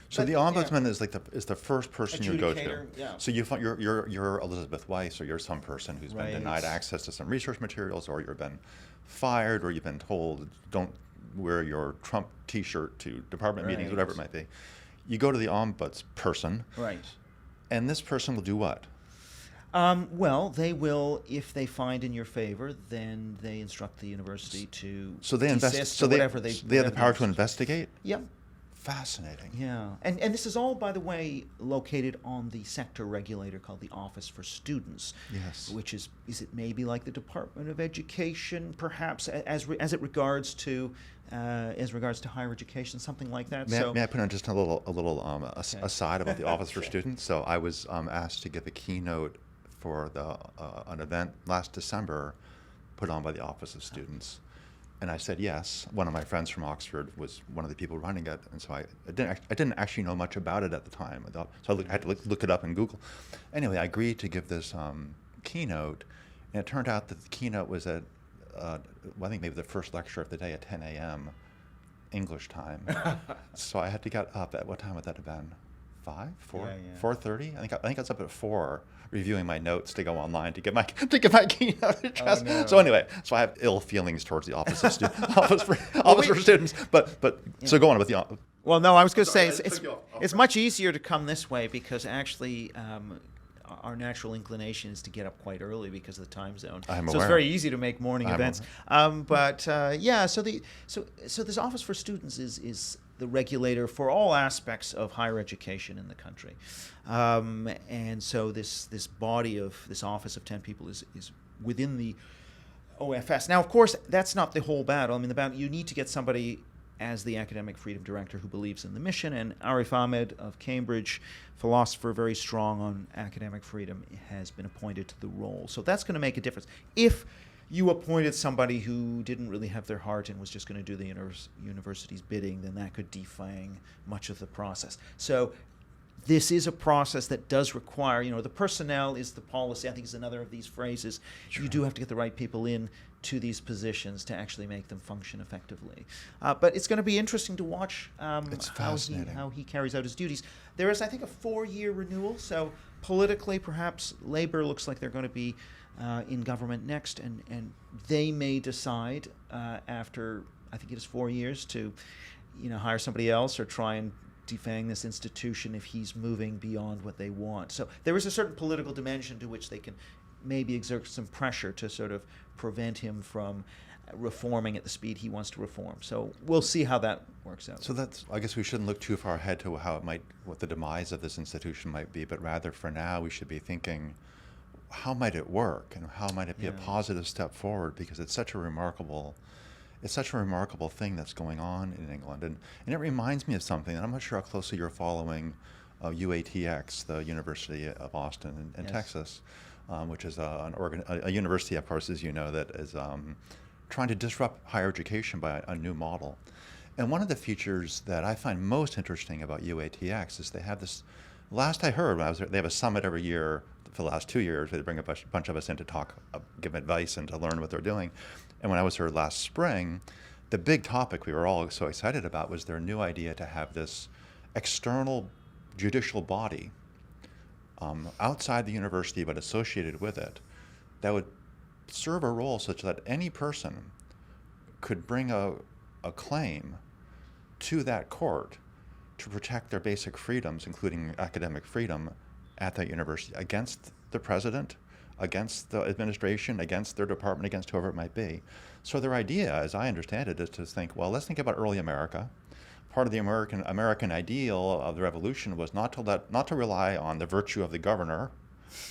So the ombudsman is the first person you go to. Yeah. So you're Elizabeth Weiss, or you're some person who's been denied access to some research materials, or you've been fired, or you've been told don't wear your Trump T-shirt to department meetings, whatever it might be. You go to the ombudsperson. Right. And this person will do what? Well, they will, if they find in your favor, then they instruct the university to desist or whatever they have the power to investigate? Yep. Fascinating. Yeah. And this is all, by the way, located on the sector regulator called the Office for Students. Yes. Which is it maybe like the Department of Education, perhaps, as it regards to higher education, something like that. May I put on just a little aside about the Office for Students? So I was asked to give a keynote for an event last December put on by the Office of Students. And I said yes. One of my friends from Oxford was one of the people running it, and so I didn't actually know much about it at the time. So I had to look it up in Google. Anyway, I agreed to give this keynote, and it turned out that the keynote was at I think maybe the first lecture of the day at 10 a.m. English time. So I had to get up at, what time would that have been? 5? 4? 4:30? I think I was up at 4 reviewing my notes to go online to get my keynote address. Oh, no. So anyway, I have ill feelings towards the Office of for Students. So go on with the. Well, no, I was going to say it's much easier to come this way because actually our natural inclination is to get up quite early because of the time zone. I'm so aware. It's very easy to make morning events. So this Office for Students is the regulator for all aspects of higher education in the country, and so this body of this office of 10 people is within the OFS. Now, of course, that's not the whole battle. I mean, you need to get somebody as the academic freedom director who believes in the mission, and Arif Ahmed of Cambridge, philosopher very strong on academic freedom, has been appointed to the role. So that's going to make a difference. If you appointed somebody who didn't really have their heart and was just going to do the university's bidding, then that could defang much of the process. So this is a process that does require, the personnel is the policy, I think is another of these phrases. Sure. You do have to get the right people in to these positions to actually make them function effectively. But it's going to be interesting to watch how he carries out his duties. There is, I think, a 4-year renewal, so politically, perhaps Labour looks like they're going to be in government next, and they may decide after, I think it is 4 years, to hire somebody else or try and defang this institution if he's moving beyond what they want. So there is a certain political dimension to which they can maybe exert some pressure to sort of prevent him from reforming at the speed he wants to reform. So we'll see how that works out. So I guess we shouldn't look too far ahead to what the demise of this institution might be, but rather for now we should be thinking, how might it work and how might it be a positive step forward, because it's such a remarkable thing that's going on in England. And it reminds me of something, and I'm not sure how closely you're following UATX, the University of Austin in Texas, which is a university, of course, as you know, that is trying to disrupt higher education by a new model. And one of the features that I find most interesting about UATX is they have this, last I heard, when I was there, they have a summit every year for the last 2 years. They bring a bunch of us in to talk, give advice, and to learn what they're doing. And when I was there last spring, the big topic we were all so excited about was their new idea to have this external judicial body outside the university but associated with it that would serve a role such that any person could bring a claim to that court to protect their basic freedoms, including academic freedom, at that university against the president, against the administration, against their department, against whoever it might be. So their idea, as I understand it, is to think, well, let's think about early America. Part of the American ideal of the revolution was not to rely on the virtue of the governor,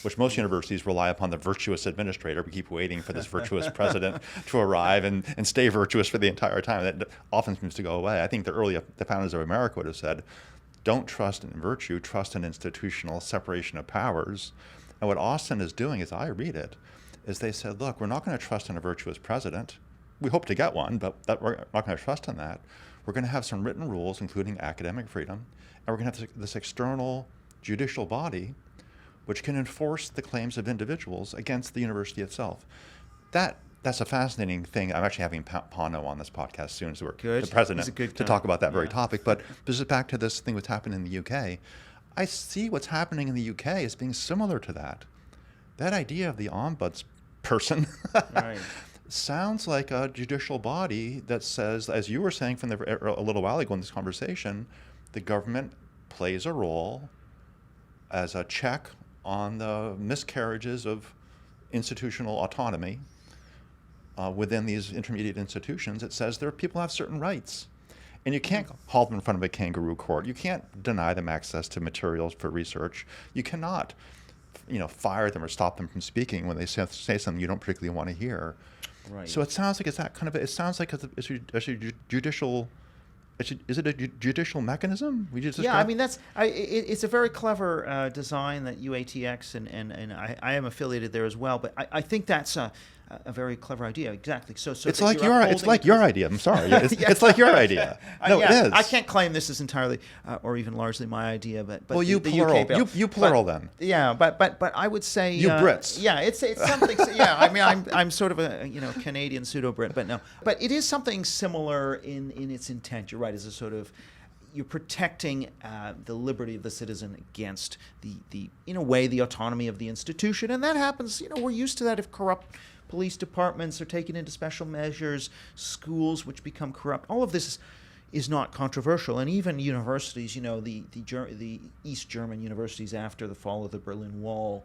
which most universities rely upon the virtuous administrator. We keep waiting for this virtuous president to arrive and stay virtuous for the entire time. That often seems to go away. I think the founders of America would have said, don't trust in virtue, trust in institutional separation of powers. And what Austin is doing, as I read it, is they said, look, we're not going to trust in a virtuous president. We hope to get one, but we're not going to trust in that. We're going to have some written rules, including academic freedom, and we're going to have this external judicial body which can enforce the claims of individuals against the university itself. That's a fascinating thing. I'm actually having Pano on this podcast soon, as the president, to talk about that very topic. But this is back to this thing that's happening in the UK. I see what's happening in the UK as being similar to that. That idea of the ombuds person sounds like a judicial body that says, as you were saying a little while ago in this conversation, the government plays a role as a check on the miscarriages of institutional autonomy within these intermediate institutions. It says people have certain rights. And you can't haul them in front of a kangaroo court. You can't deny them access to materials for research. You cannot, fire them or stop them from speaking when they say something you don't particularly want to hear. Right. So it sounds like it's that kind of. It sounds like it's a judicial. Is it a judicial mechanism? I mean it's a very clever design that UATX and I am affiliated there as well. But I think that's a very clever idea. Exactly. So it's like your idea. I'm sorry. It's like your idea. No, it is. I can't claim this is entirely or even largely my idea, but well, you plural. You plural then. Yeah, but I would say you Brits. Yeah, it's something. Yeah, I mean I'm sort of a Canadian pseudo Brit, but no, but it is something similar in its intent. You're right. As a sort of you're protecting the liberty of the citizen against the in a way the autonomy of the institution, and that happens. We're used to that if corrupt police departments are taken into special measures, schools which become corrupt. All of this is not controversial, and even universities. The East German universities after the fall of the Berlin Wall,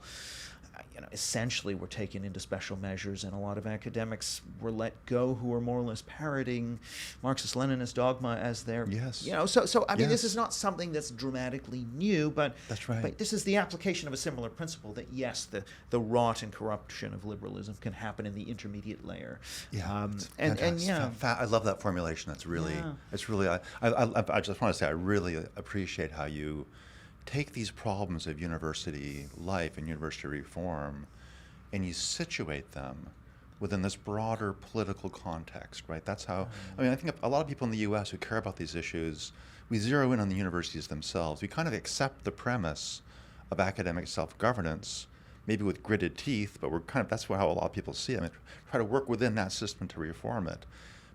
essentially were taken into special measures, and a lot of academics were let go who were more or less parroting Marxist-Leninist dogma as their. Yes. So I mean, this is not something that's dramatically new, but that's right. But this is the application of a similar principle that yes, the rot and corruption of liberalism can happen in the intermediate layer. Yeah. I love that formulation. That's really. Yeah. It's really. I just want to say I really appreciate how you take these problems of university life and university reform and you situate them within this broader political context, right? That's how, I think a lot of people in the U.S. who care about these issues we zero in on the universities themselves. We kind of accept the premise of academic self-governance, maybe with gritted teeth, but that's how a lot of people see it. I mean, try to work within that system to reform it.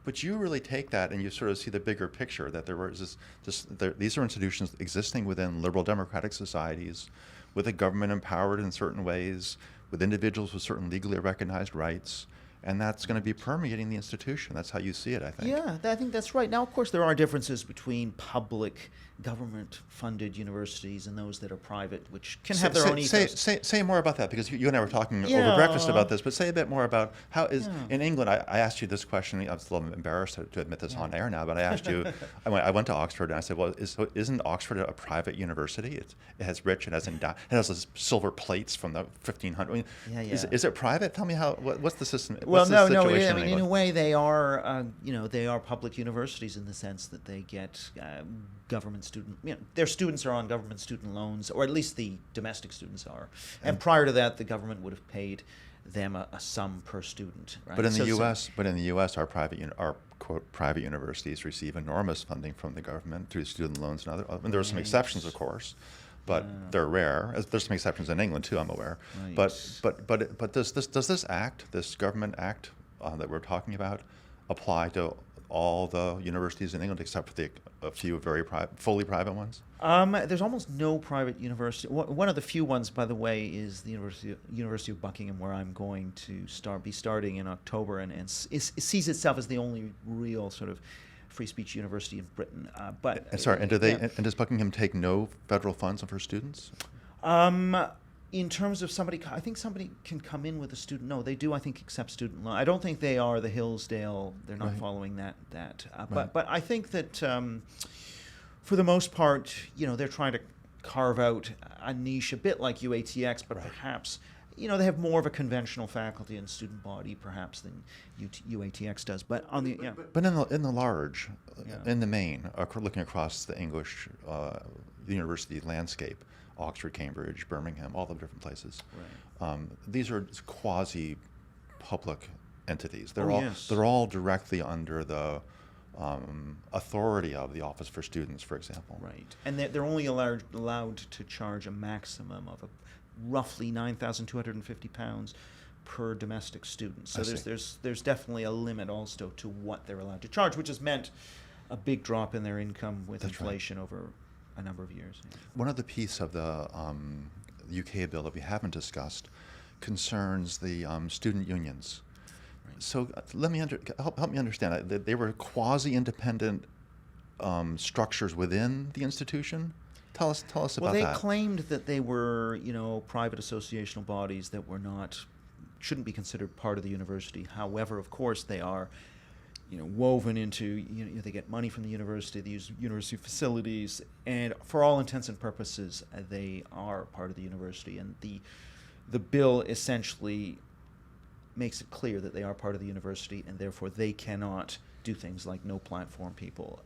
But you really take that and you sort of see the bigger picture, that these are institutions existing within liberal democratic societies, with a government empowered in certain ways, with individuals with certain legally recognized rights, and that's going to be permeating the institution. That's how you see it, I think. Yeah, I think that's right. Now, of course, there are differences between public, government-funded universities and those that are private, which can have their own ethos. Say more about that, because you and I were talking over breakfast about this, but say a bit more about how is, in England, I asked you this question, I was a little embarrassed to admit this on air now, but I asked you, I went to Oxford and I said, well, isn't Oxford a private university? It has rich, it has those silver plates from the 1500s. Is it private? Tell me what's the system? Well, no. I mean, in a way, they are, they are public universities in the sense that they get government student. Their students are on government student loans, or at least the domestic students are. And prior to that, the government would have paid them a sum per student. Right? But in the U.S., our quote private universities receive enormous funding from the government through student loans and other. And there are some exceptions, of course. But they're rare. There's some exceptions in England too, I'm aware. Right. But does this government act that we're talking about, apply to all the universities in England except for a few very fully private ones? There's almost no private university. One of the few ones, by the way, is the University of Buckingham, where I'm going to be starting in October, and it sees itself as the only real sort of free speech university in Britain. And does Buckingham take no federal funds for students? In terms of I think somebody can come in with a student. No, they do, I think, accept student loan. I don't think they are the Hillsdale. They're not following that. But I think that for the most part, they're trying to carve out a niche a bit like UATX, but perhaps they have more of a conventional faculty and student body perhaps than UATX does. But on the But in the large, in the main, looking across the English university landscape, Oxford, Cambridge, Birmingham, all the different places. Right. These are quasi-public entities. They're all directly under the authority of the Office for Students, for example. Right, and they're only allowed to charge a maximum of roughly £9,250 per domestic student. So there's definitely a limit also to what they're allowed to charge, which has meant a big drop in their income with inflation over a number of years. Yeah. One other piece of the UK bill that we haven't discussed concerns the student unions. Right. So help me understand. They were quasi-independent structures within the institution. Tell us about that. Well, they claimed that they were, private associational bodies that shouldn't be considered part of the university. However, of course, they are woven into, they get money from the university, they use university facilities, and for all intents and purposes, they are part of the university. And the bill essentially makes it clear that they are part of the university, and therefore they cannot do things like no platform people.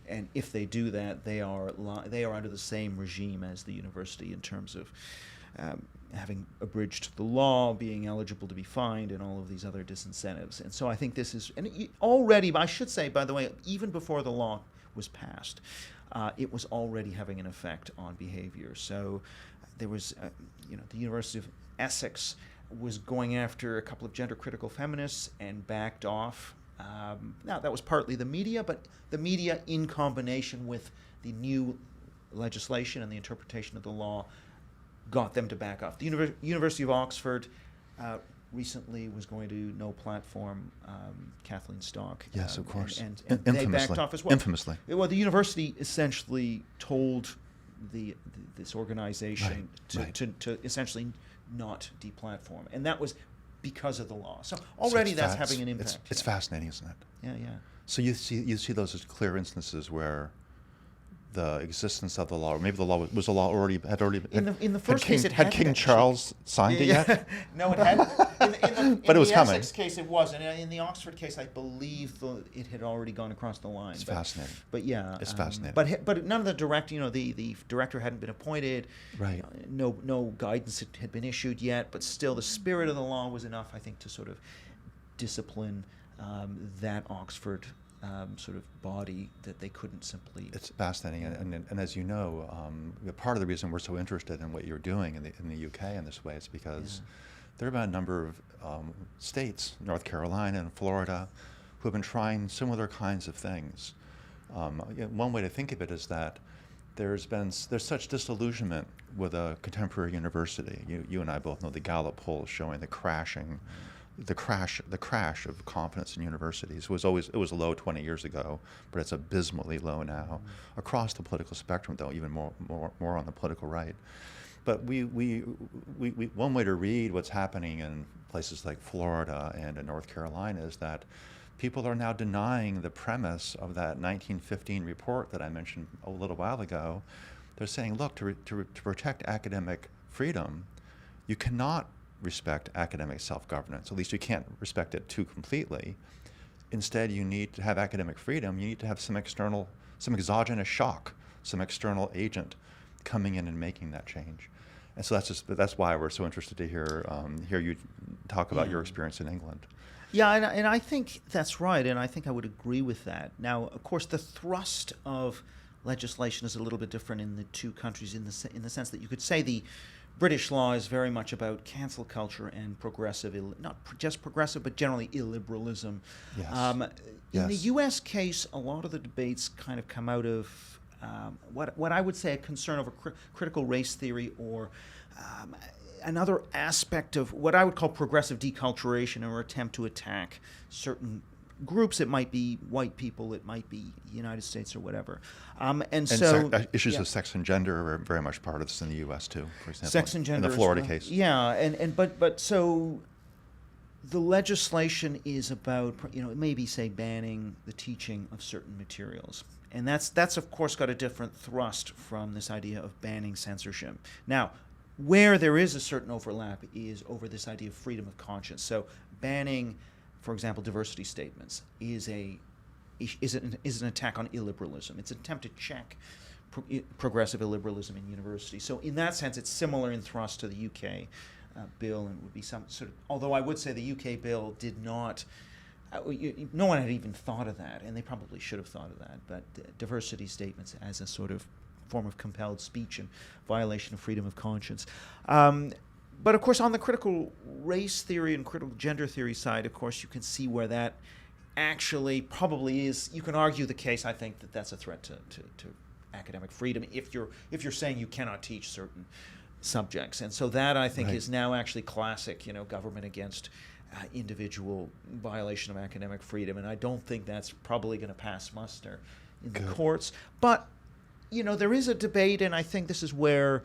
And if they do that, they are under the same regime as the university in terms of having abridged the law, being eligible to be fined, and all of these other disincentives. And so I think this is, already, I should say, by the way, even before the law was passed, it was already having an effect on behavior. So there was, the University of Essex was going after a couple of gender-critical feminists and backed off. Now, that was partly the media, but the media in combination with the new legislation and the interpretation of the law got them to back off. The University of Oxford recently was going to no platform Kathleen Stock. Yes, of course. And they backed off as well. Infamously. Well, the university essentially told this organization to essentially not deplatform. And that was because of the law. So already that's having an impact. It's fascinating, isn't it? Yeah. So you see those as clear instances where the existence of the law, or maybe the law was a law in the first case it had King Charles signed it yet? No, it hadn't. But it was coming. In the Essex case, it wasn't. In the Oxford case, I believe it had already gone across the line. It's fascinating. But yeah, it's fascinating. But none of the the director hadn't been appointed. Right. No guidance had been issued yet. But still, the spirit of the law was enough, I think, to sort of discipline that Oxford sort of body that they couldn't simply. It's fascinating, and as you know, part of the reason we're so interested in what you're doing in the UK in this way is because there have been a number of states, North Carolina and Florida, who have been trying similar kinds of things. One way to think of it is that there's such disillusionment with a contemporary university. You and I both know the Gallup polls showing the crash of confidence in universities. It was low 20 years ago, but it's abysmally low now across the political spectrum, though even more on the political right. But we one way to read what's happening in places like Florida and in North Carolina is that people are now denying the premise of that 1915 report that I mentioned a little while ago. They're saying, look, to protect academic freedom, you cannot respect academic self-governance. At least you can't respect it too completely. Instead, you need to have academic freedom. You need to have some exogenous shock, some external agent coming in and making that change. And so that's why we're so interested to hear you talk about your experience in England. Yeah, and I think that's right, and I think I would agree with that. Now, of course, the thrust of legislation is a little bit different in the two countries in the sense that you could say the British law is very much about cancel culture and progressive, not just progressive, but generally illiberalism. Yes. In the U.S. case, a lot of the debates kind of come out of what I would say a concern over critical race theory or another aspect of what I would call progressive deculturation or attempt to attack certain groups. It might be white people, it might be the United States or whatever. Issues of sex and gender are very much part of this in the U.S. too, for example. Sex and gender. In the Florida case. Yeah, but so the legislation is about, maybe say banning the teaching of certain materials. And that's of course got a different thrust from this idea of banning censorship. Now, where there is a certain overlap is over this idea of freedom of conscience. So banning, for example, diversity statements is an attack on illiberalism. It's an attempt to check progressive illiberalism in universities. So in that sense, it's similar in thrust to the UK bill, and would be some sort of. Although I would say the UK bill did not. No one had even thought of that, and they probably should have thought of that. But diversity statements as a sort of form of compelled speech and violation of freedom of conscience. But of course, on the critical race theory and critical gender theory side, of course, you can see where that actually probably is. You can argue the case. I think that's a threat to academic freedom if you're saying you cannot teach certain subjects, and so that I think is now actually classic. Government against individual violation of academic freedom, and I don't think that's probably going to pass muster in the courts. But there is a debate, and I think this is where,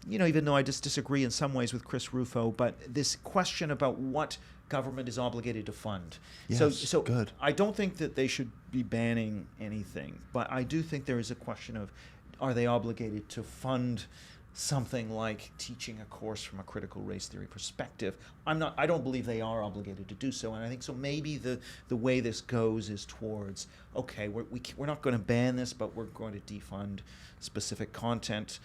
even though I just disagree in some ways with Chris Rufo, but this question about what government is obligated to fund. Yes, so good. I don't think that they should be banning anything, but I do think there is a question of, are they obligated to fund something like teaching a course from a critical race theory perspective? I don't believe they are obligated to do so, and I think so maybe the way this goes is towards, okay, we're not going to ban this, but we're going to defund specific content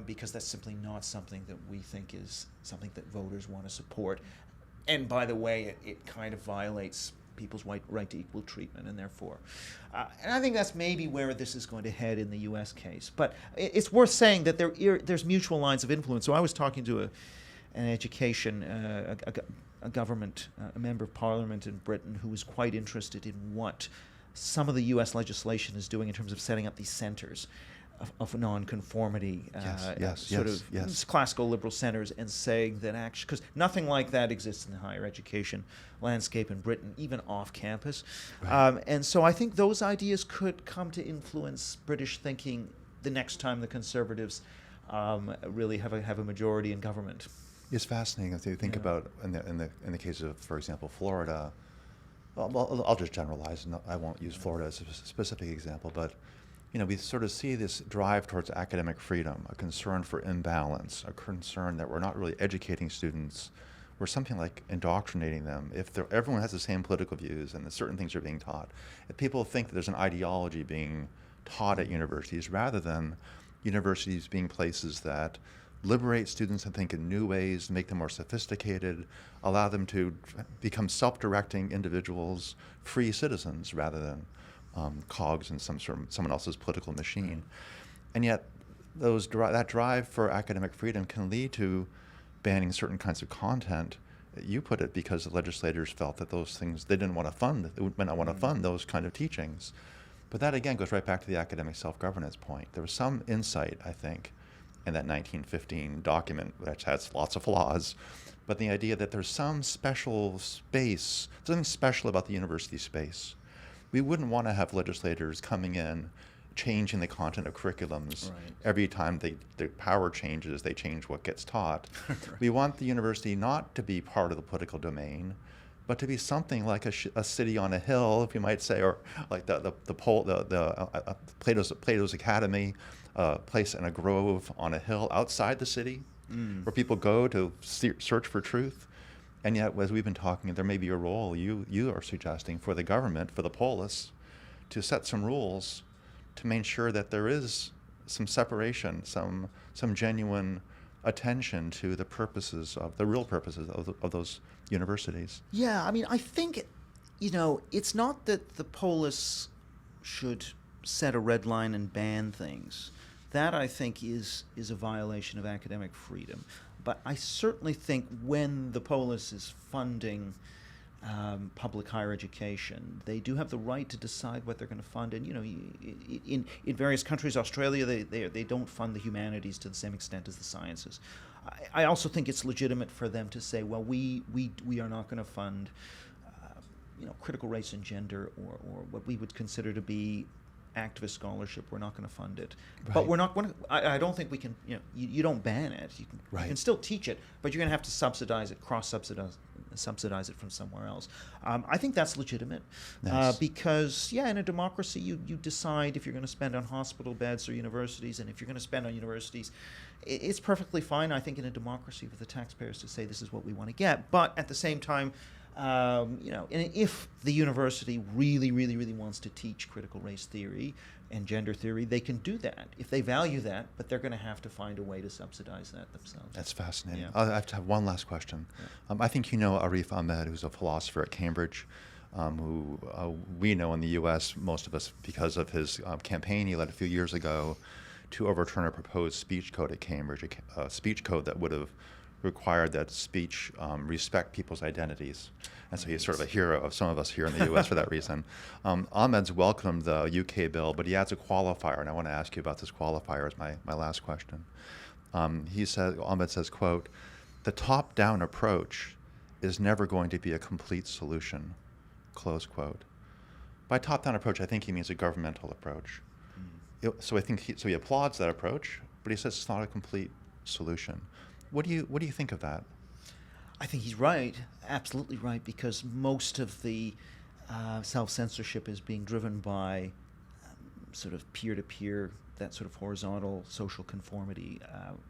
because that's simply not something that we think is something that voters want to support. And by the way, it kind of violates people's right to equal treatment, and therefore, and I think that's maybe where this is going to head in the U.S. case. But it's worth saying that there's mutual lines of influence. So I was talking to a government, a member of parliament in Britain who was quite interested in what some of the U.S. legislation is doing in terms of setting up these centers of nonconformity, classical liberal centers, and saying that actually, because nothing like that exists in the higher education landscape in Britain, even off campus. Right. And so I think those ideas could come to influence British thinking the next time the Conservatives really have a majority in government. It's fascinating if you think about in the case of, for example, Florida. I'll just generalize, and I won't use Florida as a specific example, but we sort of see this drive towards academic freedom, a concern for imbalance, a concern that we're not really educating students. We're something like indoctrinating them. If everyone has the same political views and certain things are being taught, if people think that there's an ideology being taught at universities rather than universities being places that liberate students to think in new ways, make them more sophisticated, allow them to become self-directing individuals, free citizens rather than cogs in someone else's political machine. And yet, that drive for academic freedom can lead to banning certain kinds of content. You put it because the legislators felt that those things they didn't want to fund. They would not want to fund those kind of teachings. But that again goes right back to the academic self-governance point. There was some insight, I think, in that 1915 document, which has lots of flaws, but the idea that there's some special space, something special about the university space. We wouldn't want to have legislators coming in, changing the content of curriculums. Right. Every time the power changes, they change what gets taught. Right. We want the university not to be part of the political domain, but to be something like a city on a hill, if you might say, or like Plato's Academy, a place in a grove on a hill outside the city, where people go to search for truth. And yet, as we've been talking, there may be a role you are suggesting for the government, for the polis, to set some rules to make sure that there is some separation, some genuine attention to the real purposes of those universities. Yeah, I mean, I think, it's not that the polis should set a red line and ban things. That, I think, is a violation of academic freedom. But I certainly think when the polis is funding public higher education, they do have the right to decide what they're going to fund. And in various countries, Australia, they don't fund the humanities to the same extent as the sciences. I also think it's legitimate for them to say, well, we are not going to fund critical race and gender or what we would consider to be activist scholarship. We're not going to fund it. Right. But we're not going to, I don't think we can, you don't ban it. You can still teach it, but you're going to have to subsidize it, subsidize it from somewhere else. I think that's legitimate. Nice. Because, in a democracy, you decide if you're going to spend on hospital beds or universities, and if you're going to spend on universities, it's perfectly fine, I think, in a democracy for the taxpayers to say this is what we want to get. But at the same time, and if the university really, really, really wants to teach critical race theory and gender theory, they can do that if they value that, but they're going to have to find a way to subsidize that themselves. That's fascinating. Yeah. I have to have one last question. Yeah. I think you know Arif Ahmed, who's a philosopher at Cambridge, who we know in the U.S., most of us, because of his campaign he led a few years ago to overturn a proposed speech code at Cambridge, a speech code that would have required that speech respect people's identities. And so he's sort of a hero of some of us here in the U.S. for that reason. Ahmed's welcomed the U.K. bill, but he adds a qualifier, and I want to ask you about this qualifier as my last question. Ahmed says, quote, "The top-down approach is never going to be a complete solution," close quote. By top-down approach, I think he means a governmental approach. So I think he applauds that approach, but he says it's not a complete solution. What do you think of that? I think he's right, absolutely right, because most of the self-censorship is being driven by sort of peer-to-peer, that sort of horizontal social conformity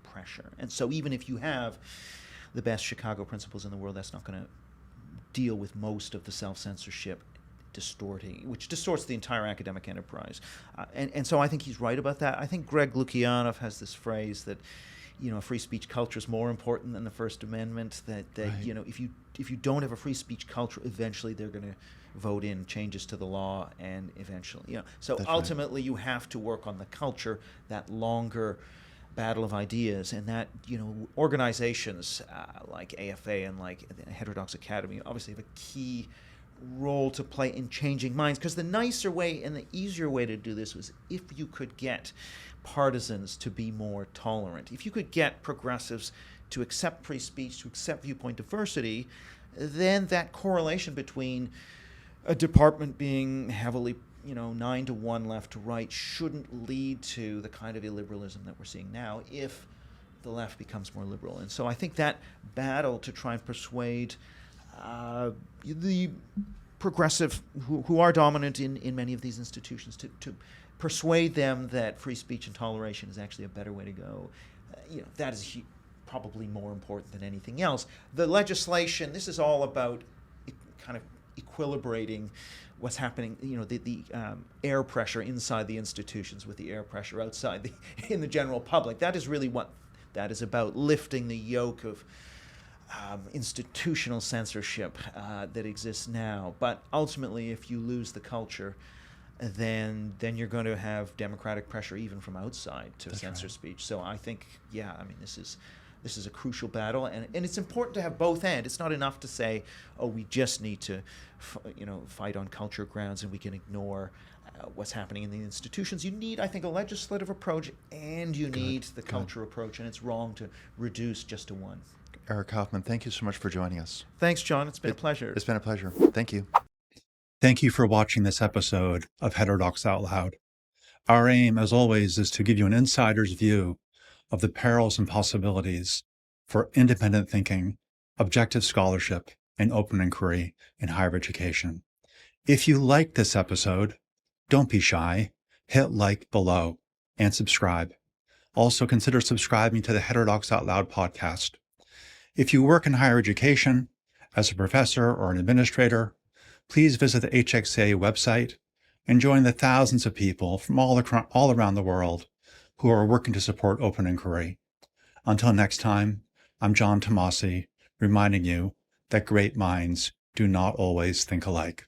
pressure. And so even if you have the best Chicago principles in the world, that's not going to deal with most of the self-censorship which distorts the entire academic enterprise. And so I think he's right about that. I think Greg Lukianoff has this phrase that, a free speech culture is more important than the First Amendment, that right. If you don't have a free speech culture, eventually they're going to vote in changes to the law, and eventually, So that's ultimately right. You have to work on the culture, that longer battle of ideas, and that, organizations like AFA and like the Heterodox Academy obviously have a key role to play in changing minds, because the nicer way and the easier way to do this was if you could get partisans to be more tolerant. If you could get progressives to accept free speech, to accept viewpoint diversity, then that correlation between a department being heavily 9-1 left to right shouldn't lead to the kind of illiberalism that we're seeing now if the left becomes more liberal. And so I think that battle to try and persuade the progressive who are dominant in many of these institutions to persuade them that free speech and toleration is actually a better way to go, that is probably more important than anything else. The legislation, this is all about kind of equilibrating what's happening, the air pressure inside the institutions with the air pressure outside in the general public. That is really what that is about lifting the yoke of institutional censorship that exists now. But ultimately, if you lose the culture, then you're going to have democratic pressure even from outside to censor speech. So I think, this is a crucial battle, and it's important to have both ends. It's not enough to say, oh, we just need to fight on culture grounds and we can ignore what's happening in the institutions. You need, I think, a legislative approach, and you need the culture approach, and it's wrong to reduce just to one. Eric Kaufmann, thank you so much for joining us. Thanks, John. It's been a pleasure. It's been a pleasure. Thank you. Thank you for watching this episode of Heterodox Out Loud. Our aim, as always, is to give you an insider's view of the perils and possibilities for independent thinking, objective scholarship, and open inquiry in higher education. If you like this episode, don't be shy. Hit like below and subscribe. Also, consider subscribing to the Heterodox Out Loud podcast. If you work in higher education as a professor or an administrator, please visit the HXA website and join the thousands of people from all around the world who are working to support open inquiry. Until next time, I'm John Tomasi, reminding you that great minds do not always think alike.